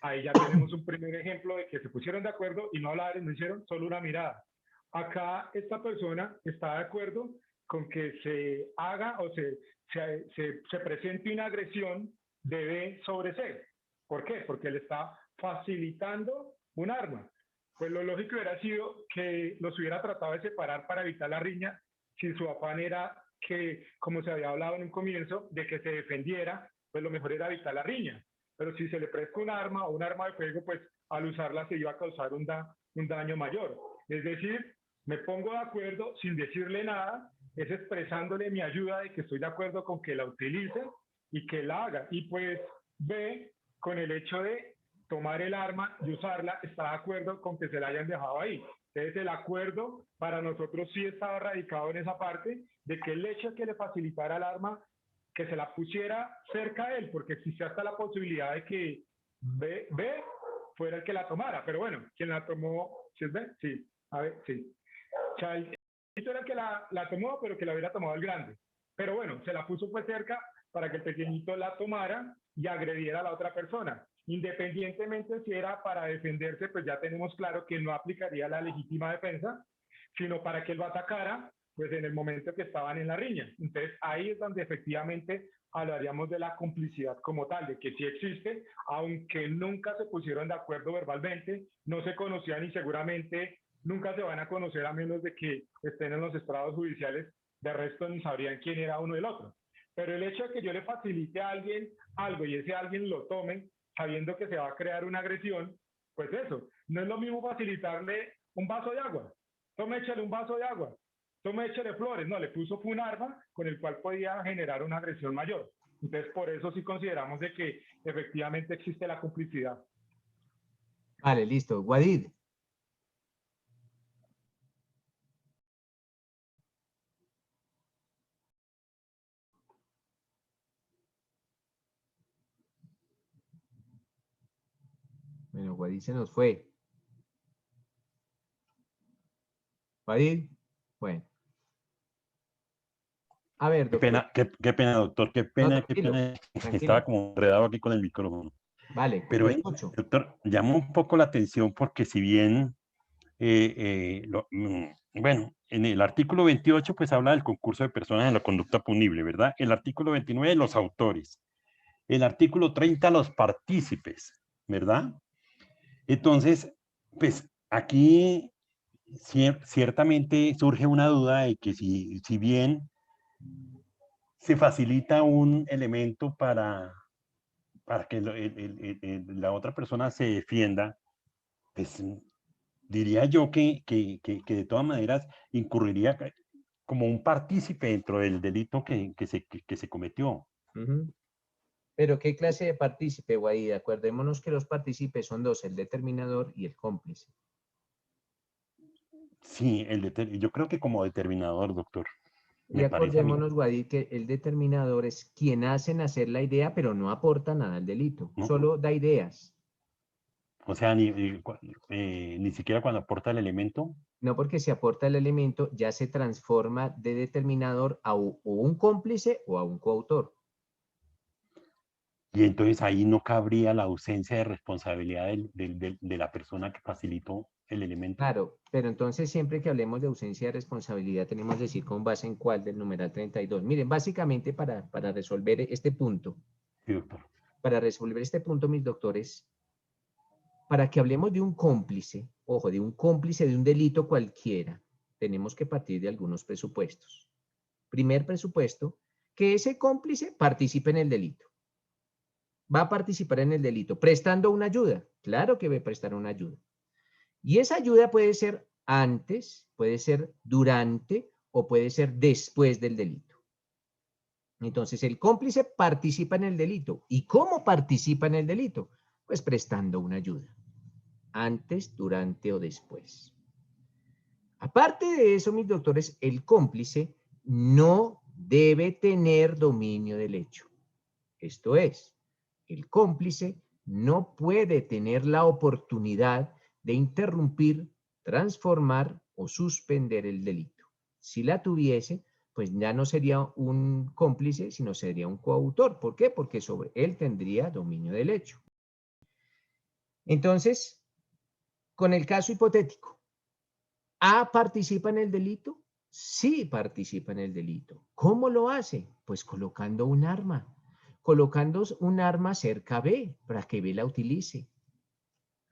Ahí ya tenemos un primer ejemplo de que se pusieron de acuerdo y no hablaron, no hicieron solo una mirada. Acá esta persona está de acuerdo con que se haga o se presente una agresión de B sobre C. ¿Por qué? Porque le está facilitando un arma. Pues lo lógico hubiera sido que los hubiera tratado de separar para evitar la riña, si su afán era que, como se había hablado en un comienzo, de que se defendiera, pues lo mejor era evitar la riña. Pero si se le presta un arma o un arma de fuego, pues al usarla se iba a causar un daño mayor. Es decir, me pongo de acuerdo sin decirle nada, es expresándole mi ayuda de que estoy de acuerdo con que la utilice y que la haga. Y pues B, con el hecho de tomar el arma y usarla, está de acuerdo con que se la hayan dejado ahí. Entonces el acuerdo para nosotros sí estaba radicado en esa parte de que el hecho de que le facilitara el arma, que se la pusiera cerca de él, porque existía hasta la posibilidad de que B fuera el que la tomara. Pero bueno, quien la tomó, ¿sí es B? Sí, a ver, sí. O sea, el era el que la tomó, pero que la hubiera tomado el grande. Pero bueno, se la puso pues cerca para que el pequeñito la tomara y agrediera a la otra persona. Independientemente si era para defenderse, pues ya tenemos claro que no aplicaría la legítima defensa, sino para que lo atacara, pues en el momento que estaban en la riña. Entonces ahí es donde efectivamente hablaríamos de la complicidad como tal, de que sí existe, aunque nunca se pusieron de acuerdo verbalmente, no se conocían y seguramente nunca se van a conocer a menos de que estén en los estrados judiciales, de resto ni sabrían quién era uno del otro. Pero el hecho de que yo le facilite a alguien algo y ese alguien lo tome sabiendo que se va a crear una agresión, pues eso, no es lo mismo facilitarle un vaso de agua. Tome, échale un vaso de agua. Tome, échale flores. No, le puso un arma con el cual podía generar una agresión mayor. Entonces, por eso sí consideramos de que efectivamente existe la complicidad. Vale, listo. Guadid. Bueno, Guadid se nos fue. Guadid. Bueno. A ver, doctor. Qué pena, doctor, qué No, pena, tranquilo, tranquilo. Estaba como enredado aquí con el micrófono. Vale, Pero, lo escucho. doctor, llama un poco la atención porque si bien, bueno, en el artículo 28 pues habla del concurso de personas en la conducta punible, ¿verdad? El artículo 29, los autores. El artículo 30, los partícipes, ¿verdad? Entonces, pues aquí ciertamente surge una duda de que si bien se facilita un elemento para que la otra persona se defienda, pues diría yo que de todas maneras incurriría como un partícipe dentro del delito que se cometió. Pero ¿qué clase de partícipe, Guaidí? Acordémonos que los partícipes son dos, el determinador y el cómplice. Sí, yo creo que como determinador, doctor. Y acordémonos, Guadí, que el determinador es quien hace nacer la idea, pero no aporta nada al delito, solo da ideas. O sea, ni siquiera cuando aporta el elemento. No, porque si aporta el elemento, ya se transforma de determinador a un cómplice o a un coautor. Y entonces ahí no cabría la ausencia de responsabilidad de la persona que facilitó el elemento. Claro, pero entonces siempre que hablemos de ausencia de responsabilidad tenemos que decir con base en cuál del numeral 32. Miren, básicamente para resolver este punto. Sí, doctor. Para resolver este punto, mis doctores, para que hablemos de un cómplice, ojo, de un cómplice de un delito cualquiera, tenemos que partir de algunos presupuestos. Primer presupuesto, que ese cómplice participe en el delito. Va a participar en el delito, prestando una ayuda. Claro que va a prestar una ayuda. Y esa ayuda puede ser antes, puede ser durante o puede ser después del delito. Entonces, el cómplice participa en el delito. ¿Y cómo participa en el delito? Pues prestando una ayuda. Antes, durante o después. Aparte de eso, mis doctores, el cómplice no debe tener dominio del hecho. Esto es, el cómplice no puede tener la oportunidad de interrumpir, transformar o suspender el delito. Si la tuviese, pues ya no sería un cómplice, sino sería un coautor. ¿Por qué? Porque sobre él tendría dominio del hecho. Entonces, con el caso hipotético, ¿A participa en el delito? Sí participa en el delito. ¿Cómo lo hace? Pues colocando un arma. Colocando un arma cerca a B para que B la utilice.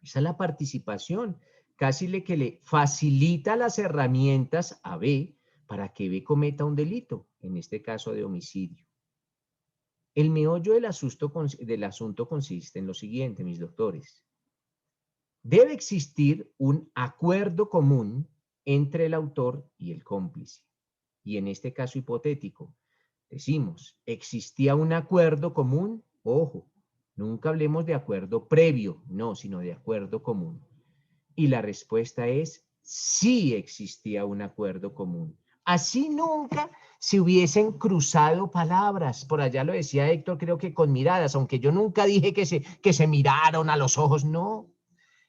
Esa es la participación. Casi que le facilita las herramientas a B para que B cometa un delito, en este caso de homicidio. El meollo del asunto consiste en lo siguiente, mis doctores. Debe existir un acuerdo común entre el autor y el cómplice. Y en este caso hipotético, decimos, ¿existía un acuerdo común? Ojo, nunca hablemos de acuerdo previo, no, sino de acuerdo común. Y la respuesta es, sí existía un acuerdo común. Así nunca se hubiesen cruzado palabras. Por allá lo decía Héctor, creo que con miradas, aunque yo nunca dije que se miraron a los ojos, no.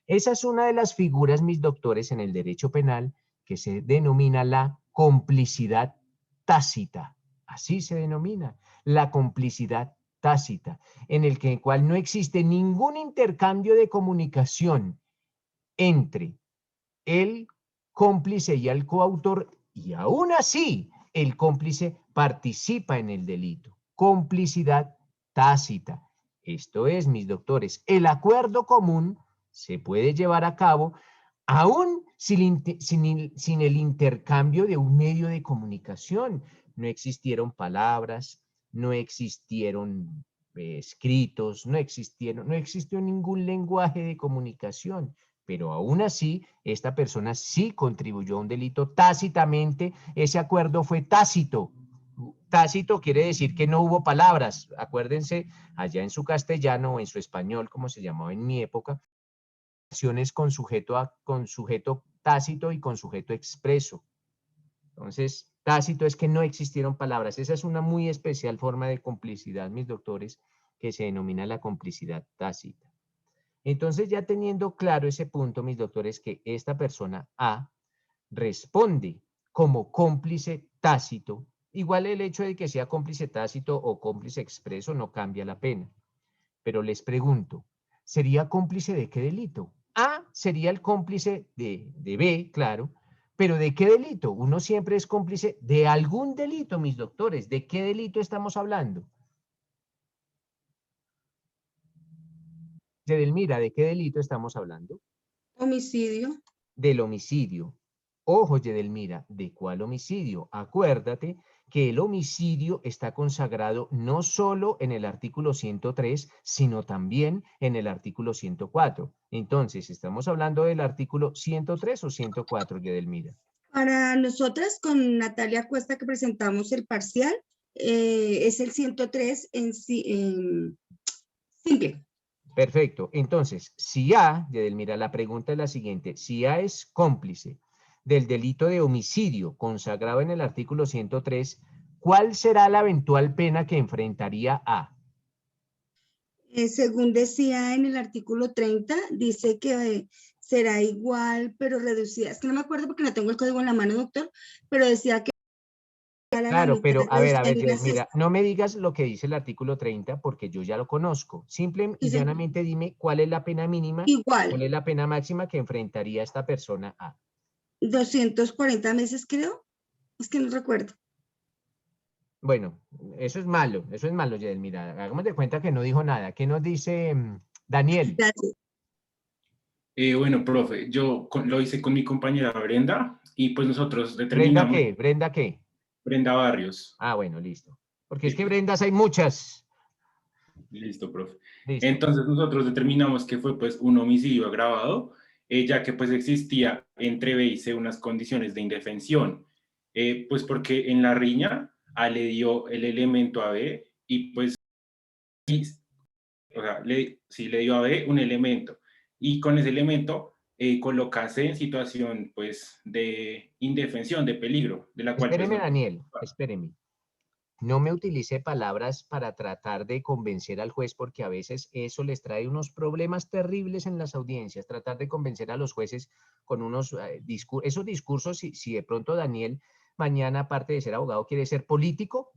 Esa es una de las figuras, mis doctores, en el derecho penal que se denomina la complicidad tácita. Así se denomina, la complicidad tácita, en el cual no existe ningún intercambio de comunicación entre el cómplice y el coautor, y aún así el cómplice participa en el delito. complicidad tácita. Esto es, mis doctores, el acuerdo común se puede llevar a cabo aún sin el intercambio de un medio de comunicación. No existieron palabras, no existieron escritos, no existió ningún lenguaje de comunicación, pero aún así, esta persona sí contribuyó a un delito tácitamente. Ese acuerdo fue tácito. Tácito quiere decir que no hubo palabras. Acuérdense, allá en su castellano o en su español, como se llamaba en mi época, acciones con sujeto tácito y con sujeto expreso. Entonces, tácito es que no existieron palabras. Esa es una muy especial forma de complicidad, mis doctores, que se denomina la complicidad tácita. Entonces, ya teniendo claro ese punto, mis doctores, que esta persona A responde como cómplice tácito, igual el hecho de que sea cómplice tácito o cómplice expreso no cambia la pena. Pero les pregunto, ¿sería cómplice de qué delito? A sería el cómplice de B, claro, pero ¿de qué delito? Uno siempre es cómplice de algún delito, mis doctores. ¿De qué delito estamos hablando? Yedelmira, ¿de qué delito estamos hablando? Homicidio. Del homicidio. Ojo, Yedelmira, ¿de cuál homicidio? Acuérdate que el homicidio está consagrado no solo en el artículo 103, sino también en el artículo 104. Entonces, ¿estamos hablando del artículo 103 o 104, Yedelmira? Para nosotras, con Natalia Cuesta, que presentamos el parcial, es el 103 en simple. Perfecto. Entonces, si A, Yedelmira, la pregunta es la siguiente. Si A es cómplice del delito de homicidio consagrado en el artículo 103, ¿cuál será la eventual pena que enfrentaría A? Según decía en el artículo 30, dice que será igual, pero reducida. Es que no me acuerdo porque no tengo el código en la mano, doctor, pero decía que... Claro, pero a ver, Yedelmira, no me digas lo que dice el artículo 30 porque yo ya lo conozco. Simple y llanamente dime cuál es la pena mínima, igual. ¿Cuál es la pena máxima que enfrentaría esta persona A? 240 meses, creo. Es que no recuerdo. Bueno, eso es malo, Yedelmira. Hagamos de cuenta que no dijo nada. ¿Qué nos dice Daniel? Bueno, profe, yo lo hice con mi compañera Brenda y pues nosotros determinamos... ¿Brenda qué? ¿Brenda qué? Brenda Barrios. Ah, bueno, listo. Porque es que Brendas hay muchas. Listo, profe. Listo. Entonces nosotros determinamos que fue pues un homicidio agravado, ya que pues existía entre B y C unas condiciones de indefensión, pues porque en la riña A le dio el elemento a B y pues, o sea, sí le dio a B un elemento y con ese elemento colocase en situación pues de indefensión, de peligro, de la cual... Espéreme, pues, Daniel, espéreme. No me utilice palabras para tratar de convencer al juez porque a veces eso les trae unos problemas terribles en las audiencias, tratar de convencer a los jueces con unos esos discursos, si de pronto Daniel mañana, aparte de ser abogado, quiere ser político,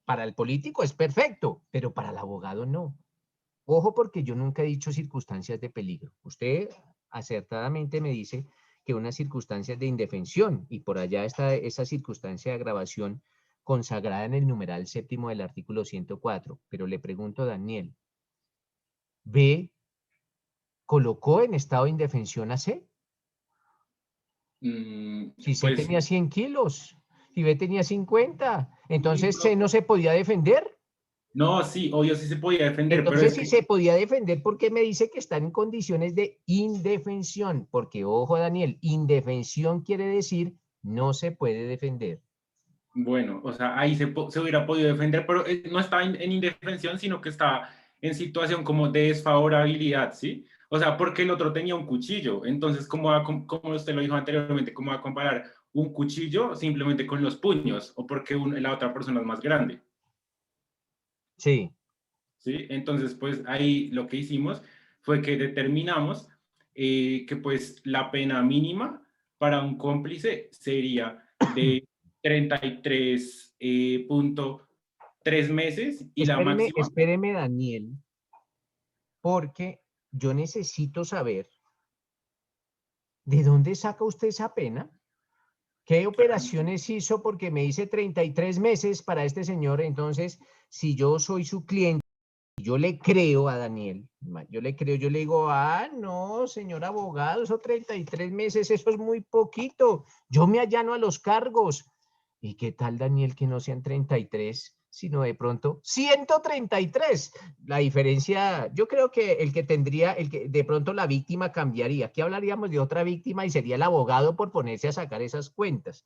para el político es perfecto, pero para el abogado no. Ojo porque yo nunca he dicho circunstancias de peligro. Usted acertadamente me dice que unas circunstancias de indefensión y por allá está esa circunstancia de agravación consagrada en el numeral séptimo del artículo 104, pero le pregunto a Daniel, ¿B colocó en estado de indefensión a C? Si C pues, tenía 100 kilos, si B tenía 50, entonces sí, C no se podía defender. No, sí, obvio sí se podía defender, Entonces, pero si se podía defender, ¿por qué me dice que están en condiciones de indefensión? Porque, ojo, Daniel, indefensión quiere decir no se puede defender. Bueno, o sea, ahí se hubiera podido defender, pero no estaba en indefensión, sino que estaba en situación como de desfavorabilidad, ¿sí? O sea, porque el otro tenía un cuchillo. Entonces, como usted lo dijo anteriormente, ¿cómo va a comparar un cuchillo simplemente con los puños? O porque la otra persona es más grande. Sí. ¿Sí? Entonces, pues ahí lo que hicimos fue que determinamos que pues la pena mínima para un cómplice sería de 33.3 meses y la máxima... Espéreme, Daniel, porque yo necesito saber ¿de dónde saca usted esa pena? ¿Qué operaciones hizo? Porque me dice 33 meses para este señor. Entonces, si yo soy su cliente, yo le creo a Daniel, yo le creo, yo le digo, no, señor abogado, esos 33 meses, eso es muy poquito. Yo me allano a los cargos. ¿Y qué tal, Daniel, que no sean 33, sino de pronto 133? La diferencia, yo creo que el que tendría, de pronto la víctima cambiaría. Aquí hablaríamos de otra víctima y sería el abogado por ponerse a sacar esas cuentas.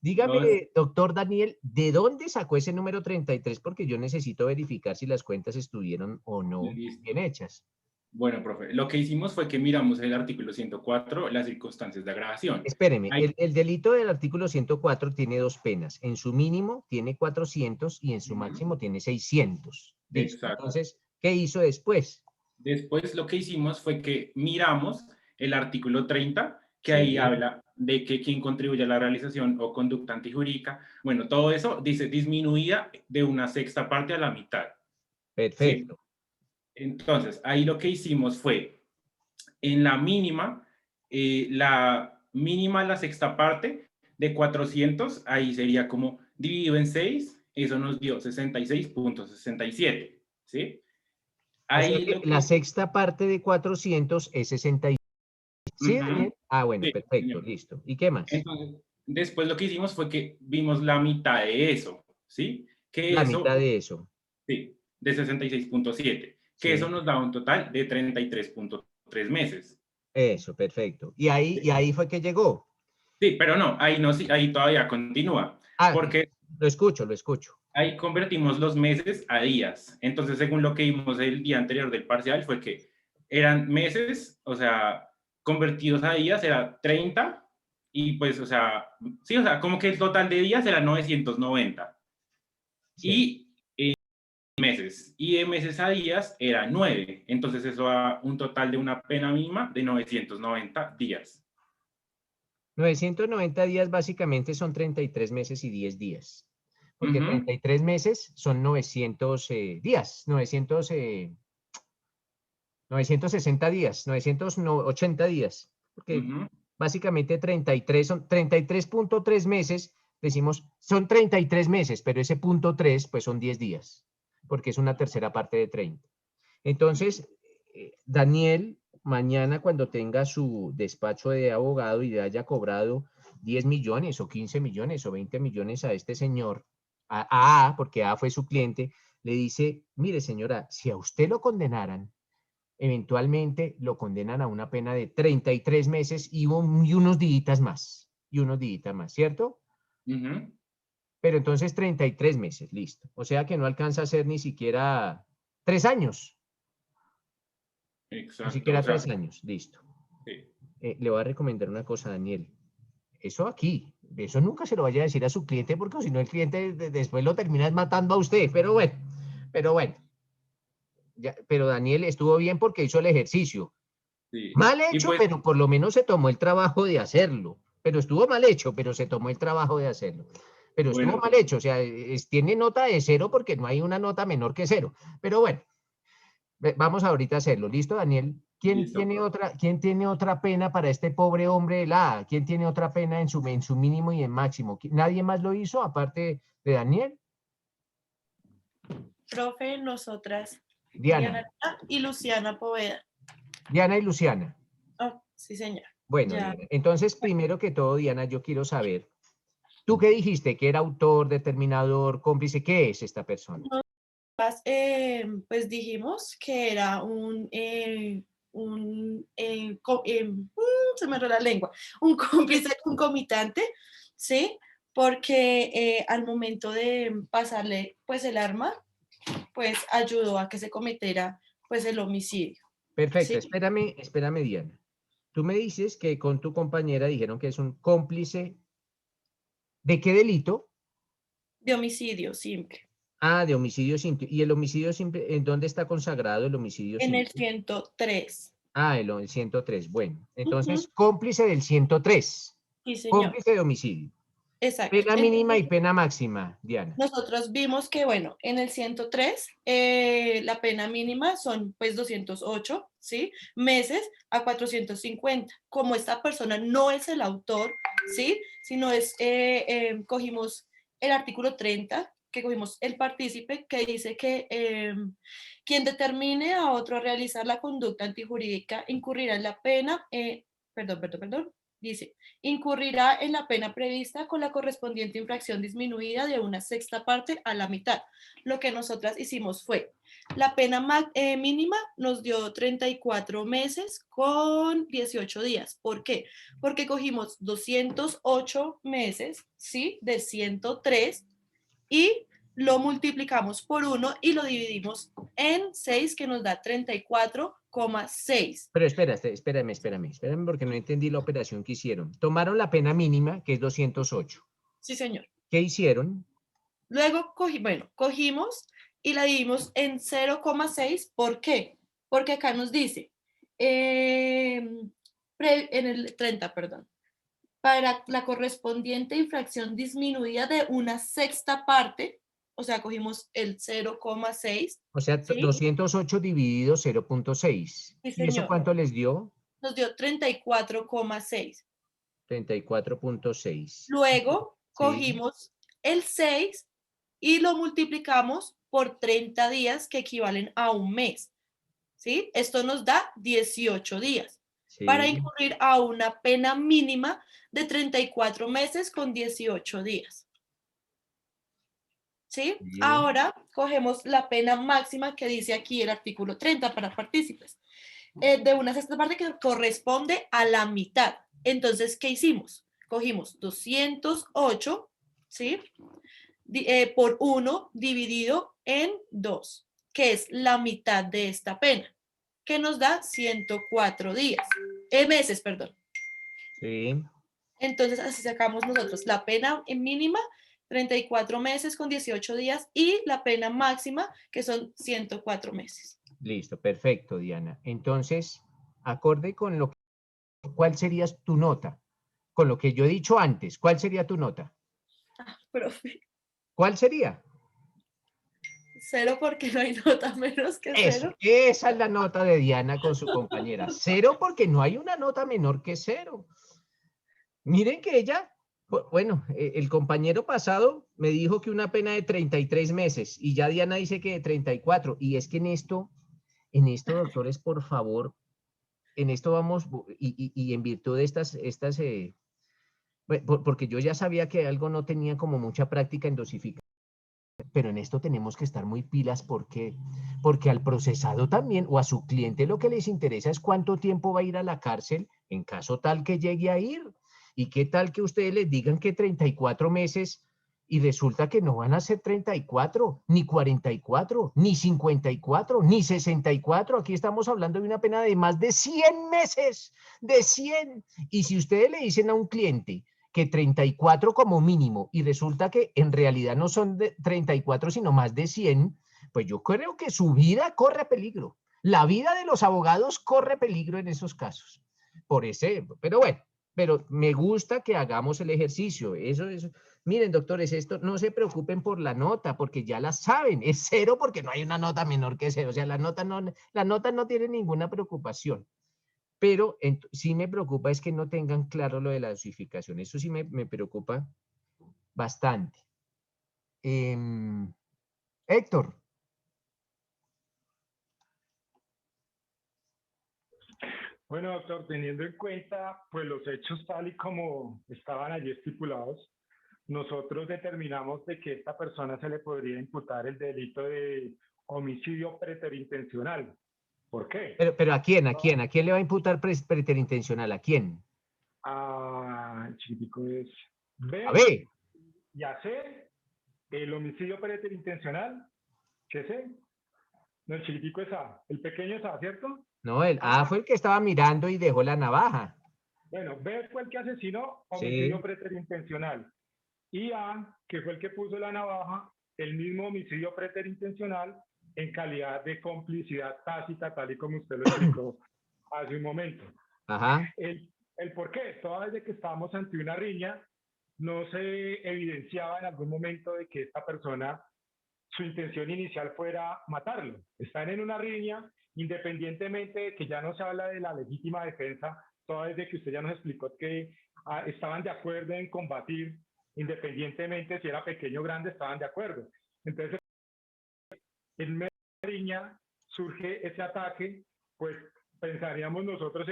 Dígame, doctor Daniel, ¿de dónde sacó ese número 33? Porque yo necesito verificar si las cuentas estuvieron o no bien hechas. Bueno, profe, lo que hicimos fue que miramos el artículo 104, las circunstancias de agravación. Espéreme, el delito del artículo 104 tiene dos penas. En su mínimo tiene 400 y en su máximo tiene 600. Listo. Exacto. Entonces, ¿qué hizo después? Después lo que hicimos fue que miramos el artículo 30, que Sí. ahí habla de que quien contribuye a la realización o conducta antijurídica, bueno, todo eso dice disminuida de una sexta parte a la mitad. Perfecto. ¿Sí? Entonces, ahí lo que hicimos fue, en la mínima, la sexta parte de 400, ahí sería como dividido en 6, eso nos dio 66.67, ¿sí? Ahí O sea que la sexta parte de 400 es 66. ¿Sí, Daniel? Bueno, sí, perfecto, señor. listo. ¿Y qué más? Entonces, después lo que hicimos fue que vimos la mitad de eso, ¿sí? Que La eso, mitad de eso. Sí, de 66.7, que eso nos da un total de 33.3 meses. Eso, perfecto. ¿Y ahí fue que llegó? Sí, pero no, ahí todavía continúa. Porque lo escucho. Ahí convertimos los meses a días. Entonces, según lo que vimos el día anterior del parcial, fue que eran meses, o sea, convertidos a días era 30 y pues, o sea, sí, o sea, como que el total de días era 990. Sí. Y meses. Y de meses a días era 9. Entonces, eso da un total de una pena mínima de 990 días. 990 días básicamente son 33 meses y 10 días. Porque 33 meses son 900 días, 960 días, 980 días. Porque básicamente 33 son 33.3 meses, decimos, son 33 meses, pero ese punto 3 pues son 10 días, porque es una tercera parte de 30. Entonces, Daniel, mañana cuando tenga su despacho de abogado y le haya cobrado 10 millones o 15 millones o 20 millones a este señor, a porque A fue su cliente, le dice, mire señora, si a usted lo condenaran, eventualmente lo condenan a una pena de 33 meses y unos días más, ¿cierto? Pero entonces 33 meses, listo. O sea que no alcanza a ser ni siquiera 3 años. Exacto. Ni siquiera 3 años, listo. Sí. Le voy a recomendar una cosa, Daniel. Eso nunca se lo vaya a decir a su cliente porque si no el cliente después lo termina matando a usted. Pero bueno. Pero Daniel estuvo bien porque hizo el ejercicio. Sí. Mal hecho, pero por lo menos se tomó el trabajo de hacerlo. Pero estuvo mal hecho, pero se tomó el trabajo de hacerlo. Pero estuvo mal hecho, o sea, tiene nota de 0 porque no hay una nota menor que 0. Pero bueno, vamos ahorita a hacerlo. ¿Listo, Daniel? ¿Quién tiene otra pena para este pobre hombre de la A? ¿Quién tiene otra pena en su mínimo y en máximo? ¿Nadie más lo hizo aparte de Daniel? Profe, nosotras. Diana y Luciana Poveda. Diana y Luciana. Oh, sí, señor. Bueno, Diana, entonces, primero que todo, Diana, yo quiero saber, ¿tú qué dijiste? ¿Que era autor, determinador, cómplice? ¿Qué es esta persona? Pues dijimos que era se me enredó la lengua, un cómplice concomitante, ¿sí? Porque al momento de pasarle, pues, el arma, pues, ayudó a que se cometiera, pues, el homicidio. Perfecto, ¿sí? espérame, Diana. Tú me dices que con tu compañera dijeron que es un cómplice. ¿De qué delito? De homicidio simple. De homicidio simple. ¿Y el homicidio simple, en dónde está consagrado el homicidio simple? En el 103. El 103. Bueno, entonces, cómplice del 103. Sí, señor. Cómplice de homicidio. Exacto. Pena mínima y pena máxima, Diana. Nosotros vimos que, bueno, en el 103 la pena mínima son pues 208, ¿sí? Meses a 450. Como esta persona no es el autor, ¿sí? sino es, cogimos el artículo 30, que cogimos el partícipe, que dice que quien determine a otro a realizar la conducta antijurídica incurrirá en la pena, dice, incurrirá en la pena prevista con la correspondiente infracción disminuida de una sexta parte a la mitad. Lo que nosotras hicimos fue, la pena mínima nos dio 34 meses con 18 días. ¿Por qué? Porque cogimos 208 meses, ¿sí? De 103 y lo multiplicamos por 1 y lo dividimos en 6, que nos da 34,6. Pero espérame, porque no entendí la operación que hicieron. Tomaron la pena mínima, que es 208. Sí, señor. ¿Qué hicieron? Luego cogimos y la dividimos en 0,6. ¿Por qué? Porque acá nos dice, en el 30, perdón, para la correspondiente infracción disminuida de una sexta parte, o sea, cogimos el 0,6. O sea, ¿sí? 208 dividido 0.6. Sí, ¿Y eso señor. cuánto les dio? Nos dio 34,6. 34.6. Luego Sí. cogimos el 6 y lo multiplicamos por 30 días, que equivalen a un mes. ¿Sí? Esto nos da 18 días. Sí. Para incurrir a una pena mínima de 34 meses con 18 días. ¿Sí? Sí. Ahora cogemos la pena máxima que dice aquí el artículo 30 para partícipes. De una sexta parte que corresponde a la mitad. Entonces, ¿qué hicimos? Cogimos 208, ¿sí? Por 1 dividido en 2, que es la mitad de esta pena, que nos da 104 días, meses, perdón. Sí. Entonces, así sacamos nosotros la pena mínima, 34 meses con 18 días, y la pena máxima, que son 104 meses. Listo, perfecto, Diana. Entonces, acorde con lo que, ¿cuál sería tu nota? Con lo que yo he dicho antes, ¿cuál sería tu nota? Profe. ¿Cuál sería? 0, porque no hay nota menos que 0. Esa es la nota de Diana con su compañera. 0 porque no hay una nota menor que 0. Miren que ella, bueno, el compañero pasado me dijo que una pena de 33 meses y ya Diana dice que de 34. Y es que en esto, doctores, por favor, en esto vamos, y en virtud de estas porque yo ya sabía que algo no tenía como mucha práctica en dosificación, pero en esto tenemos que estar muy pilas. ¿Por qué? Porque al procesado también, o a su cliente, lo que les interesa es cuánto tiempo va a ir a la cárcel en caso tal que llegue a ir. ¿Y qué tal que ustedes les digan que 34 meses y resulta que no van a ser 34, ni 44, ni 54, ni 64? Aquí estamos hablando de una pena de más de 100 meses, de 100. Y si ustedes le dicen a un cliente que 34 como mínimo y resulta que en realidad no son de 34 sino más de 100, pues yo creo que su vida corre peligro. La vida de los abogados corre peligro en esos casos. Pero bueno, pero me gusta que hagamos el ejercicio. Eso. Miren, doctores, esto no se preocupen por la nota, porque ya la saben. Es 0 porque no hay una nota menor que 0. O sea, la nota no tiene ninguna preocupación. Pero sí me preocupa es que no tengan claro lo de la dosificación. Eso sí me preocupa bastante. Héctor. Bueno, doctor, teniendo en cuenta pues los hechos tal y como estaban allí estipulados, nosotros determinamos de que a esta persona se le podría imputar el delito de homicidio preterintencional. ¿Por qué? Pero ¿a quién? ¿A quién le va a imputar preterintencional? ¿A quién? El chiquitico es B. A B. Y a C, el homicidio preterintencional, ¿qué es C? No, el chiquitico es A, el pequeño es A, ¿cierto? No, el A fue el que estaba mirando y dejó la navaja. Bueno, B fue el que asesinó, homicidio preterintencional. Y A, que fue el que puso la navaja, el mismo homicidio preterintencional en calidad de complicidad tácita, tal y como usted lo explicó hace un momento. Ajá. El por qué, toda vez que estábamos ante una riña, no se evidenciaba en algún momento de que esta persona, su intención inicial fuera matarlo. Están en una riña, independientemente de que ya no se habla de la legítima defensa, toda vez que usted ya nos explicó que estaban de acuerdo en combatir, independientemente si era pequeño o grande, estaban de acuerdo. Entonces, en medio de la riña surge ese ataque, pues pensaríamos nosotros,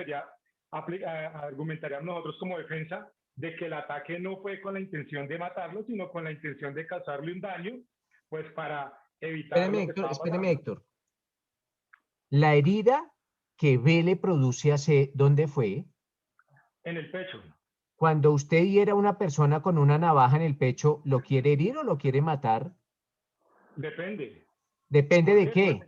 argumentaríamos nosotros como defensa de que el ataque no fue con la intención de matarlo, sino con la intención de causarle un daño, pues para evitar lo que estaba Espéreme, pasando. Héctor. La herida que B le produce a C, ¿dónde fue? En el pecho. Cuando usted hiera a una persona con una navaja en el pecho, ¿lo quiere herir o lo quiere matar? Depende. ¿Depende de qué?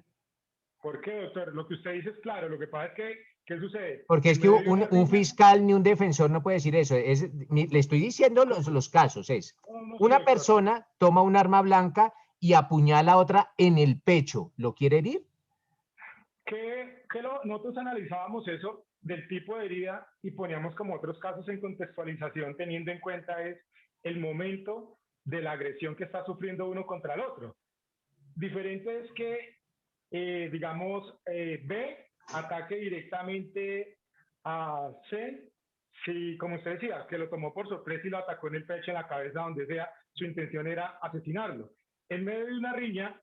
¿Por qué, doctor? Lo que usted dice es claro. Lo que pasa es que, ¿qué sucede? Porque es En que medio de una un riña- fiscal ni un defensor no puede decir eso. Le estoy diciendo los casos. Es No, sí, una doctor. persona toma un arma blanca y apuñala a otra en el pecho. ¿Lo quiere herir? Nosotros analizábamos eso del tipo de herida y poníamos como otros casos en contextualización, teniendo en cuenta es el momento de la agresión que está sufriendo uno contra el otro. Diferente es que, digamos, B ataque directamente a C, si, como usted decía, que lo tomó por sorpresa y lo atacó en el pecho, en la cabeza, donde sea, su intención era asesinarlo. En medio de una riña,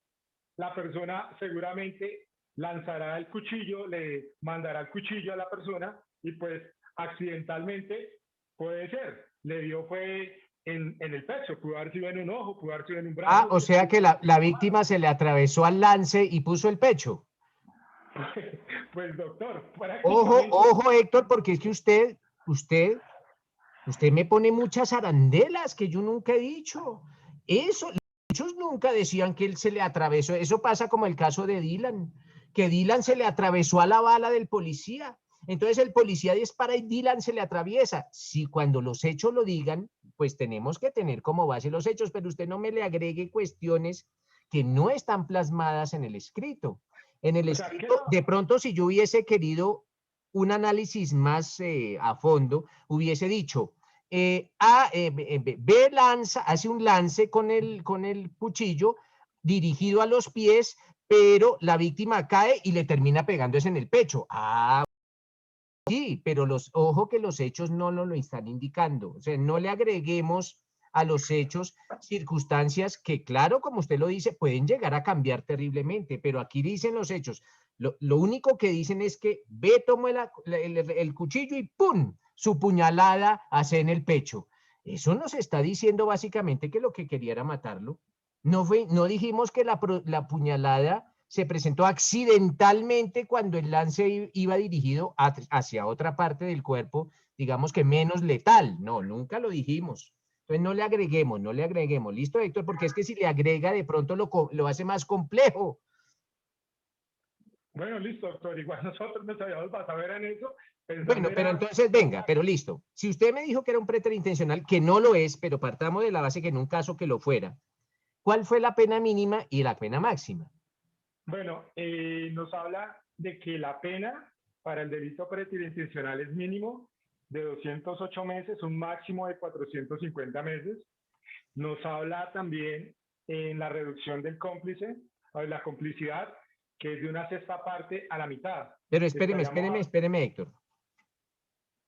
la persona seguramente lanzará el cuchillo, le mandará el cuchillo a la persona y pues accidentalmente puede ser, le dio fue en el pecho, pudo haber sido en un ojo, pudo haber sido en un brazo. Ah, o sea que la víctima se le atravesó al lance y puso el pecho. Pues doctor, Ojo, prácticamente... ojo, Héctor, porque es que usted me pone muchas arandelas que yo nunca he dicho. Eso, muchos nunca decían que él se le atravesó. Eso pasa como el caso de Dylan, que Dylan se le atravesó a la bala del policía. Entonces el policía dispara y Dylan se le atraviesa. Si cuando los hechos lo digan, pues tenemos que tener como base los hechos, pero usted no me le agregue cuestiones que no están plasmadas en el escrito. En el escrito, de pronto, si yo hubiese querido un análisis más a fondo, hubiese dicho, B lanza, hace un lance con el cuchillo dirigido a los pies, pero la víctima cae y le termina pegándose en el pecho. Ah, sí, pero ojo que los hechos no lo están indicando. O sea, no le agreguemos a los hechos circunstancias que, claro, como usted lo dice, pueden llegar a cambiar terriblemente, pero aquí dicen los hechos. Lo único que dicen es que B tomó el cuchillo y ¡pum! Su puñalada hace en el pecho. Eso nos está diciendo básicamente que lo que quería era matarlo. No dijimos que la puñalada se presentó accidentalmente cuando el lance iba dirigido hacia otra parte del cuerpo, digamos que menos letal. No, nunca lo dijimos. Entonces no le agreguemos. ¿Listo, Héctor? Porque es que si le agrega, de pronto lo hace más complejo. Bueno, listo, doctor. Igual nosotros nos habíamos basado en eso. Bueno, pero entonces venga, pero listo. Si usted me dijo que era un preterintencional, que no lo es, pero partamos de la base que en un caso que lo fuera, ¿cuál fue la pena mínima y la pena máxima? Bueno, nos habla de que la pena para el delito preterintencional es mínimo de 208 meses, un máximo de 450 meses. Nos habla también en la reducción del cómplice, o de la complicidad, que es de una sexta parte a la mitad. Pero espéreme, Héctor.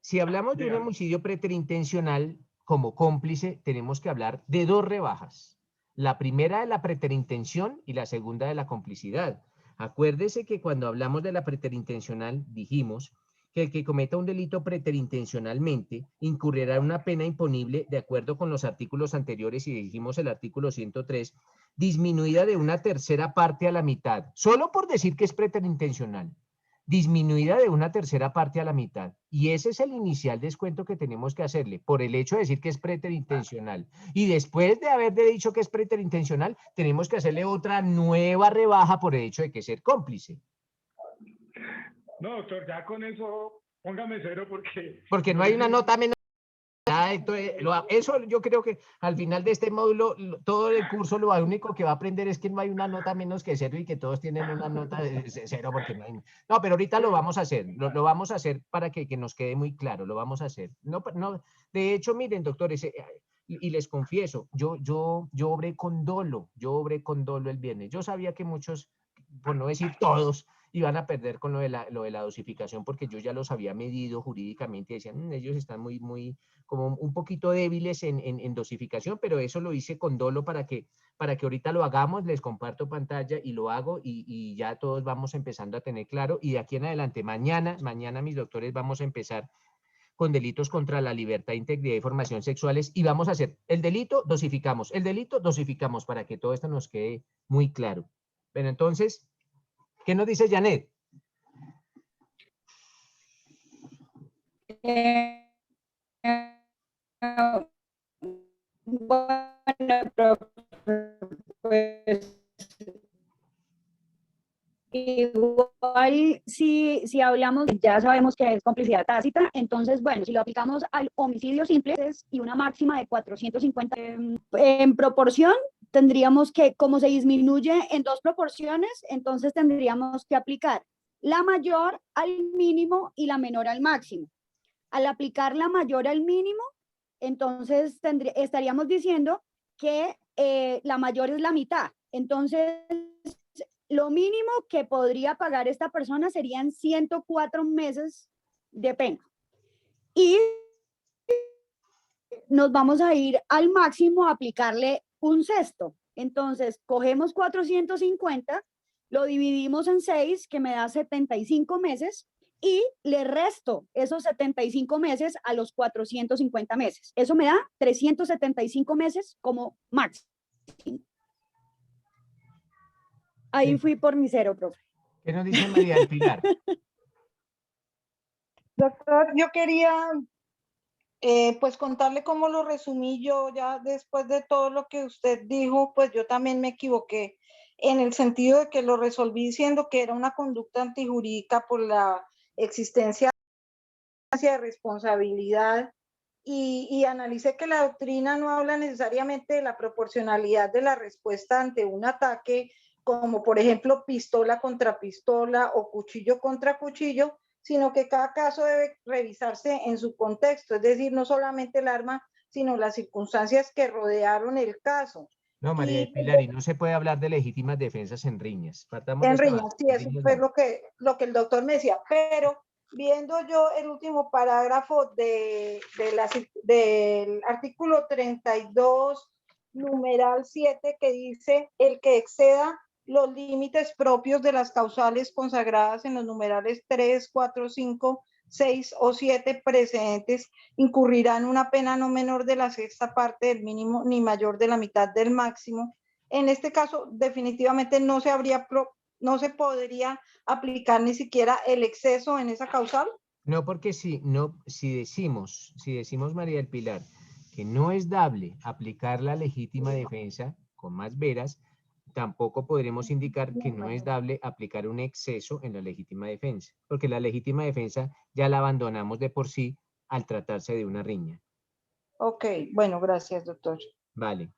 Si hablamos de un homicidio preterintencional como cómplice, tenemos que hablar de dos rebajas. La primera de la preterintención y la segunda de la complicidad. Acuérdese que cuando hablamos de la preterintencional dijimos que el que cometa un delito preterintencionalmente incurrirá en una pena imponible de acuerdo con los artículos anteriores y dijimos el artículo 103, disminuida de una tercera parte a la mitad, solo por decir que es preterintencional. Disminuida de una tercera parte a la mitad. Y ese es el inicial descuento que tenemos que hacerle por el hecho de decir que es preterintencional. Y después de haberle dicho que es preterintencional, tenemos que hacerle otra nueva rebaja por el hecho de que es ser cómplice. No, doctor, ya con eso póngame cero porque... Porque no hay una nota menor. Eso yo creo que al final de este módulo, todo el curso lo único que va a aprender es que no hay una nota menos que cero y que todos tienen una nota de cero porque no hay. No, pero ahorita lo vamos a hacer, lo vamos a hacer para que nos quede muy claro, lo vamos a hacer. No, de hecho, miren, doctores, y les confieso, yo obré con dolo el viernes. Yo sabía que muchos, por no decir todos, y van a perder con lo de la dosificación, porque yo ya los había medido jurídicamente, decían, ellos están como un poquito débiles en dosificación, pero eso lo hice con dolo para que ahorita lo hagamos, les comparto pantalla y lo hago, y ya todos vamos empezando a tener claro, y de aquí en adelante, mañana mis doctores vamos a empezar con delitos contra la libertad, integridad y formación sexuales, y vamos a hacer el delito, dosificamos, para que todo esto nos quede muy claro. Pero entonces, ¿qué nos dice Janet? Bueno, pues igual si hablamos, ya sabemos que es complicidad tácita, entonces bueno, si lo aplicamos al homicidio simple y una máxima de 450 en proporción, tendríamos que, como se disminuye en 2 proporciones, entonces tendríamos que aplicar la mayor al mínimo y la menor al máximo. Al aplicar la mayor al mínimo, entonces estaríamos diciendo que la mayor es la mitad. Entonces, lo mínimo que podría pagar esta persona serían 104 meses de pena. Y nos vamos a ir al máximo a aplicarle un sexto. Entonces, cogemos 450, lo dividimos en 6, que me da 75 meses, y le resto esos 75 meses a los 450 meses. Eso me da 375 meses como máximo. Ahí fui por mi cero, profe. ¿Qué nos dice María del Pilar? Doctor, yo quería pues contarle cómo lo resumí yo ya después de todo lo que usted dijo, pues yo también me equivoqué en el sentido de que lo resolví diciendo que era una conducta antijurídica por la existencia de responsabilidad y analicé que la doctrina no habla necesariamente de la proporcionalidad de la respuesta ante un ataque, como por ejemplo pistola contra pistola o cuchillo contra cuchillo, sino que cada caso debe revisarse en su contexto, es decir, no solamente el arma, sino las circunstancias que rodearon el caso. No, María del Pilar, y no se puede hablar de legítimas defensas en riñas. Partamos de En esa riñas, base, sí, en eso riñas fue no. lo que el doctor me decía, pero viendo yo el último parágrafo del artículo 32, numeral 7, que dice el que exceda los límites propios de las causales consagradas en los numerales 3, 4, 5, 6 o 7 precedentes, incurrirá en una pena no menor de la sexta parte del mínimo ni mayor de la mitad del máximo. En este caso, definitivamente no se podría aplicar ni siquiera el exceso en esa causal. No, porque si decimos, María del Pilar, que no es dable aplicar la legítima defensa con más veras, tampoco podremos indicar que no es dable aplicar un exceso en la legítima defensa, porque la legítima defensa ya la abandonamos de por sí al tratarse de una riña. Ok, bueno, gracias, doctor. Vale.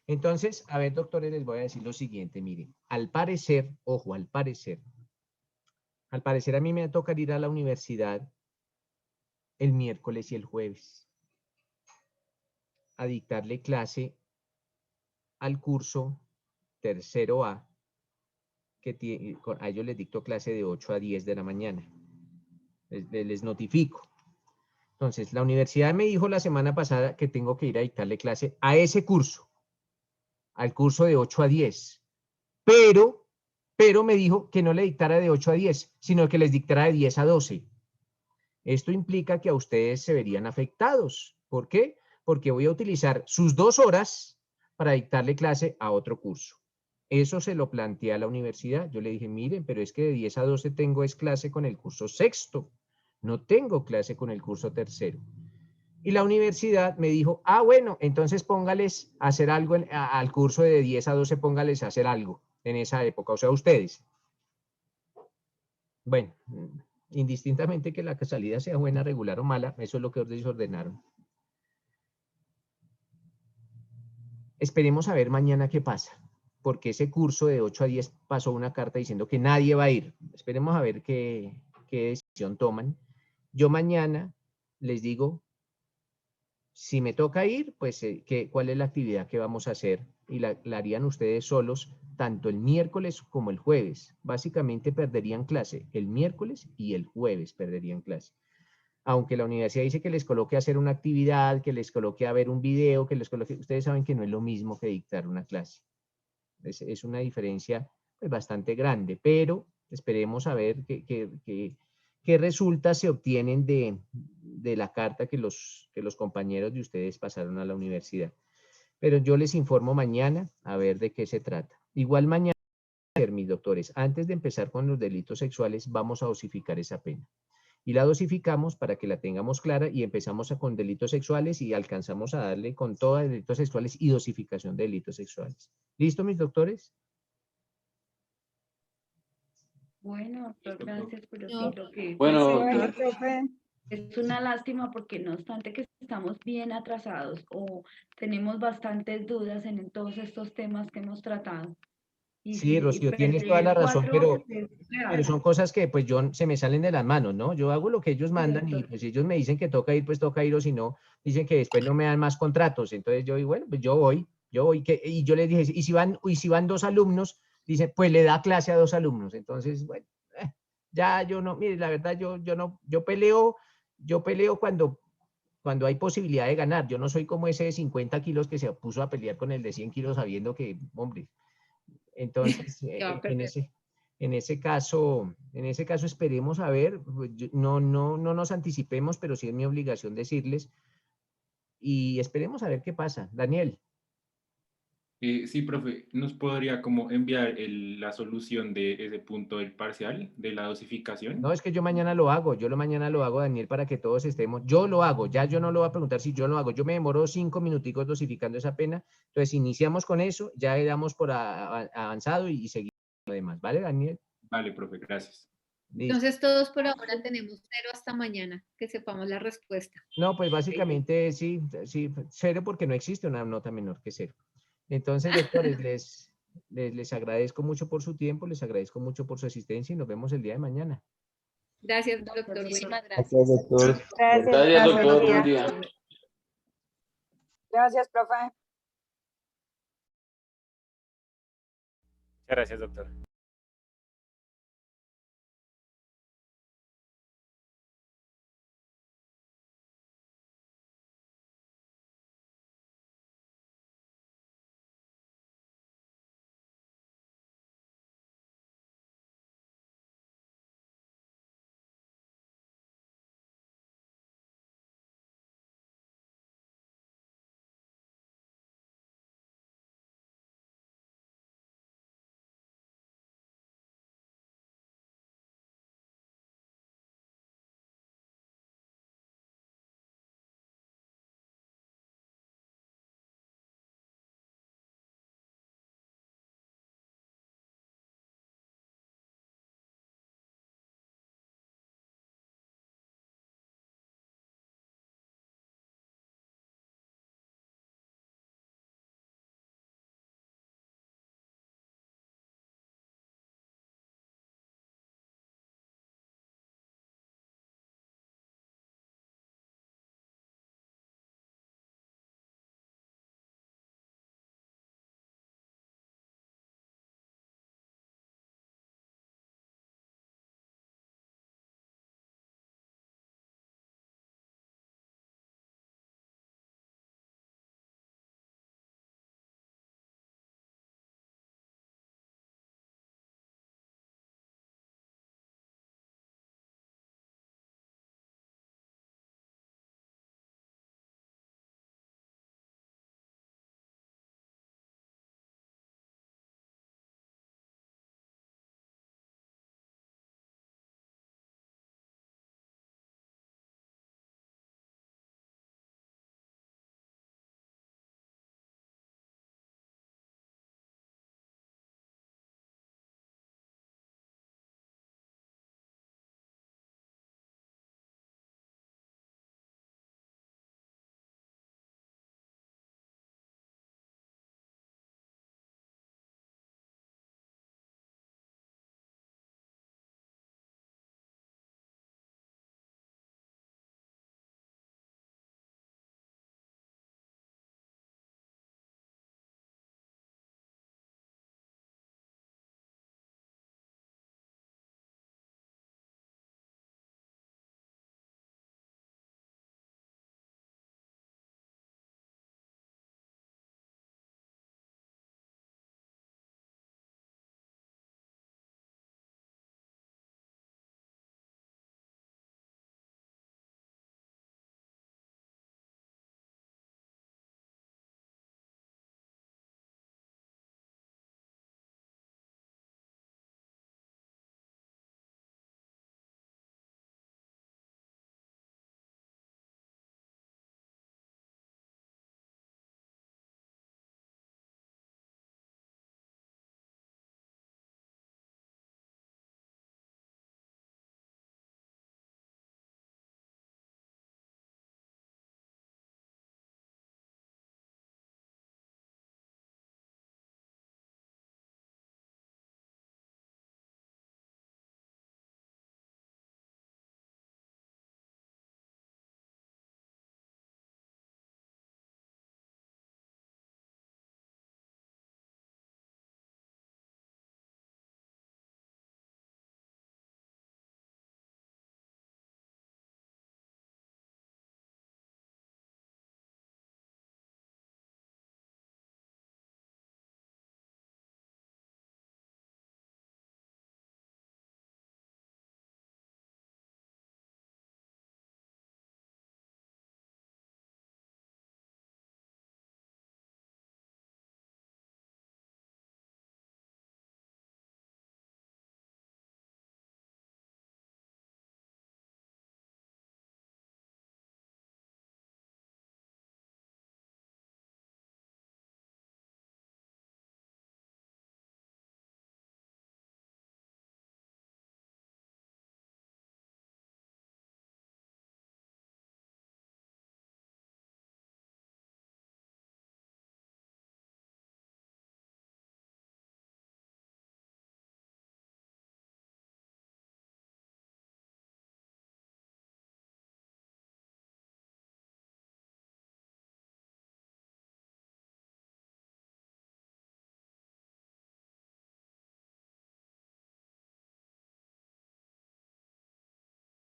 Entonces, a ver, doctores, les voy a decir lo siguiente, miren, al parecer, ojo, al parecer a mí me toca ir a la universidad el miércoles y el jueves a dictarle clase al curso tercero A, que a ellos les dicto clase de 8 a 10 de la mañana. Les notifico. Entonces, la universidad me dijo la semana pasada que tengo que ir a dictarle clase a ese curso, al curso de 8 a 10. Pero me dijo que no le dictara de 8 a 10, sino que les dictara de 10 a 12. Esto implica que a ustedes se verían afectados. ¿Por qué? Porque voy a utilizar sus 2 horas para dictarle clase a otro curso. Eso se lo planteé a la universidad. Yo le dije, miren, pero es que de 10 a 12 tengo clase con el curso sexto. No tengo clase con el curso tercero. Y la universidad me dijo, bueno, entonces póngales a hacer algo al curso de 10 a 12, póngales a hacer algo en esa época, o sea, ustedes. Bueno, indistintamente que la salida sea buena, regular o mala, eso es lo que ellos ordenaron. Esperemos a ver mañana qué pasa, porque ese curso de 8 a 10 pasó una carta diciendo que nadie va a ir. Esperemos a ver qué decisión toman. Yo mañana les digo, si me toca ir, pues cuál es la actividad que vamos a hacer y la harían ustedes solos tanto el miércoles como el jueves. Básicamente perderían clase el miércoles y el jueves perderían clase. Aunque la universidad dice que les coloque a hacer una actividad, que les coloque a ver un video, que les coloque, ustedes saben que no es lo mismo que dictar una clase. Es una diferencia pues, bastante grande, pero esperemos a ver qué resultas se obtienen de la carta que los compañeros de ustedes pasaron a la universidad. Pero yo les informo mañana a ver de qué se trata. Igual mañana, mis doctores, antes de empezar con los delitos sexuales, vamos a dosificar esa pena. Y la dosificamos para que la tengamos clara y empezamos con delitos sexuales y alcanzamos a darle con todo delitos sexuales y dosificación de delitos sexuales. ¿Listo, mis doctores? Bueno, doctor, gracias, pero sí, No. lo que Bueno, Bueno, doctor. profe. es una lástima porque no obstante que estamos bien atrasados o tenemos bastantes dudas en todos estos temas que hemos tratado. Y Sí, Rocío, tienes toda la perder razón, 4 horas es pero real. son cosas que pues se me salen de las manos, ¿no? Yo hago lo que ellos Sí, mandan y doctor. pues si ellos me dicen que toca ir, pues toca ir, o si no, dicen que después no me dan más contratos. Entonces yo digo, bueno, pues yo voy, y yo les dije, y si van 2 alumnos, dicen, pues le da clase a 2 alumnos. Entonces, bueno, ya yo no, mire, la verdad, yo peleo cuando hay posibilidad de ganar. Yo no soy como ese de 50 kilos que se puso a pelear con el de 100 kilos sabiendo que, hombre, entonces, Que va a perder. en ese caso esperemos a ver, pues, no nos anticipemos, pero sí es mi obligación decirles y esperemos a ver qué pasa. Daniel. Sí, profe, ¿nos podría como enviar la solución de ese punto del parcial, de la dosificación? No, es que yo mañana lo hago, mañana lo hago, Daniel, para que todos estemos, yo lo hago, ya yo no lo voy a preguntar si yo lo hago, yo me demoro 5 minuticos dosificando esa pena, entonces iniciamos con eso, ya damos por avanzado y seguimos lo demás, ¿vale, Daniel? Vale, profe, gracias. Listo. Entonces todos por ahora tenemos 0 hasta mañana, que sepamos la respuesta. No, pues básicamente sí, 0 porque no existe una nota menor que 0. Entonces, doctores, les agradezco mucho por su tiempo, les agradezco mucho por su asistencia y nos vemos el día de mañana. Gracias, doctor. Muchísimas gracias. Gracias, doctor. Gracias, Gracias, buen doctor. Buen día. día. Gracias, profe. Muchas gracias, doctor.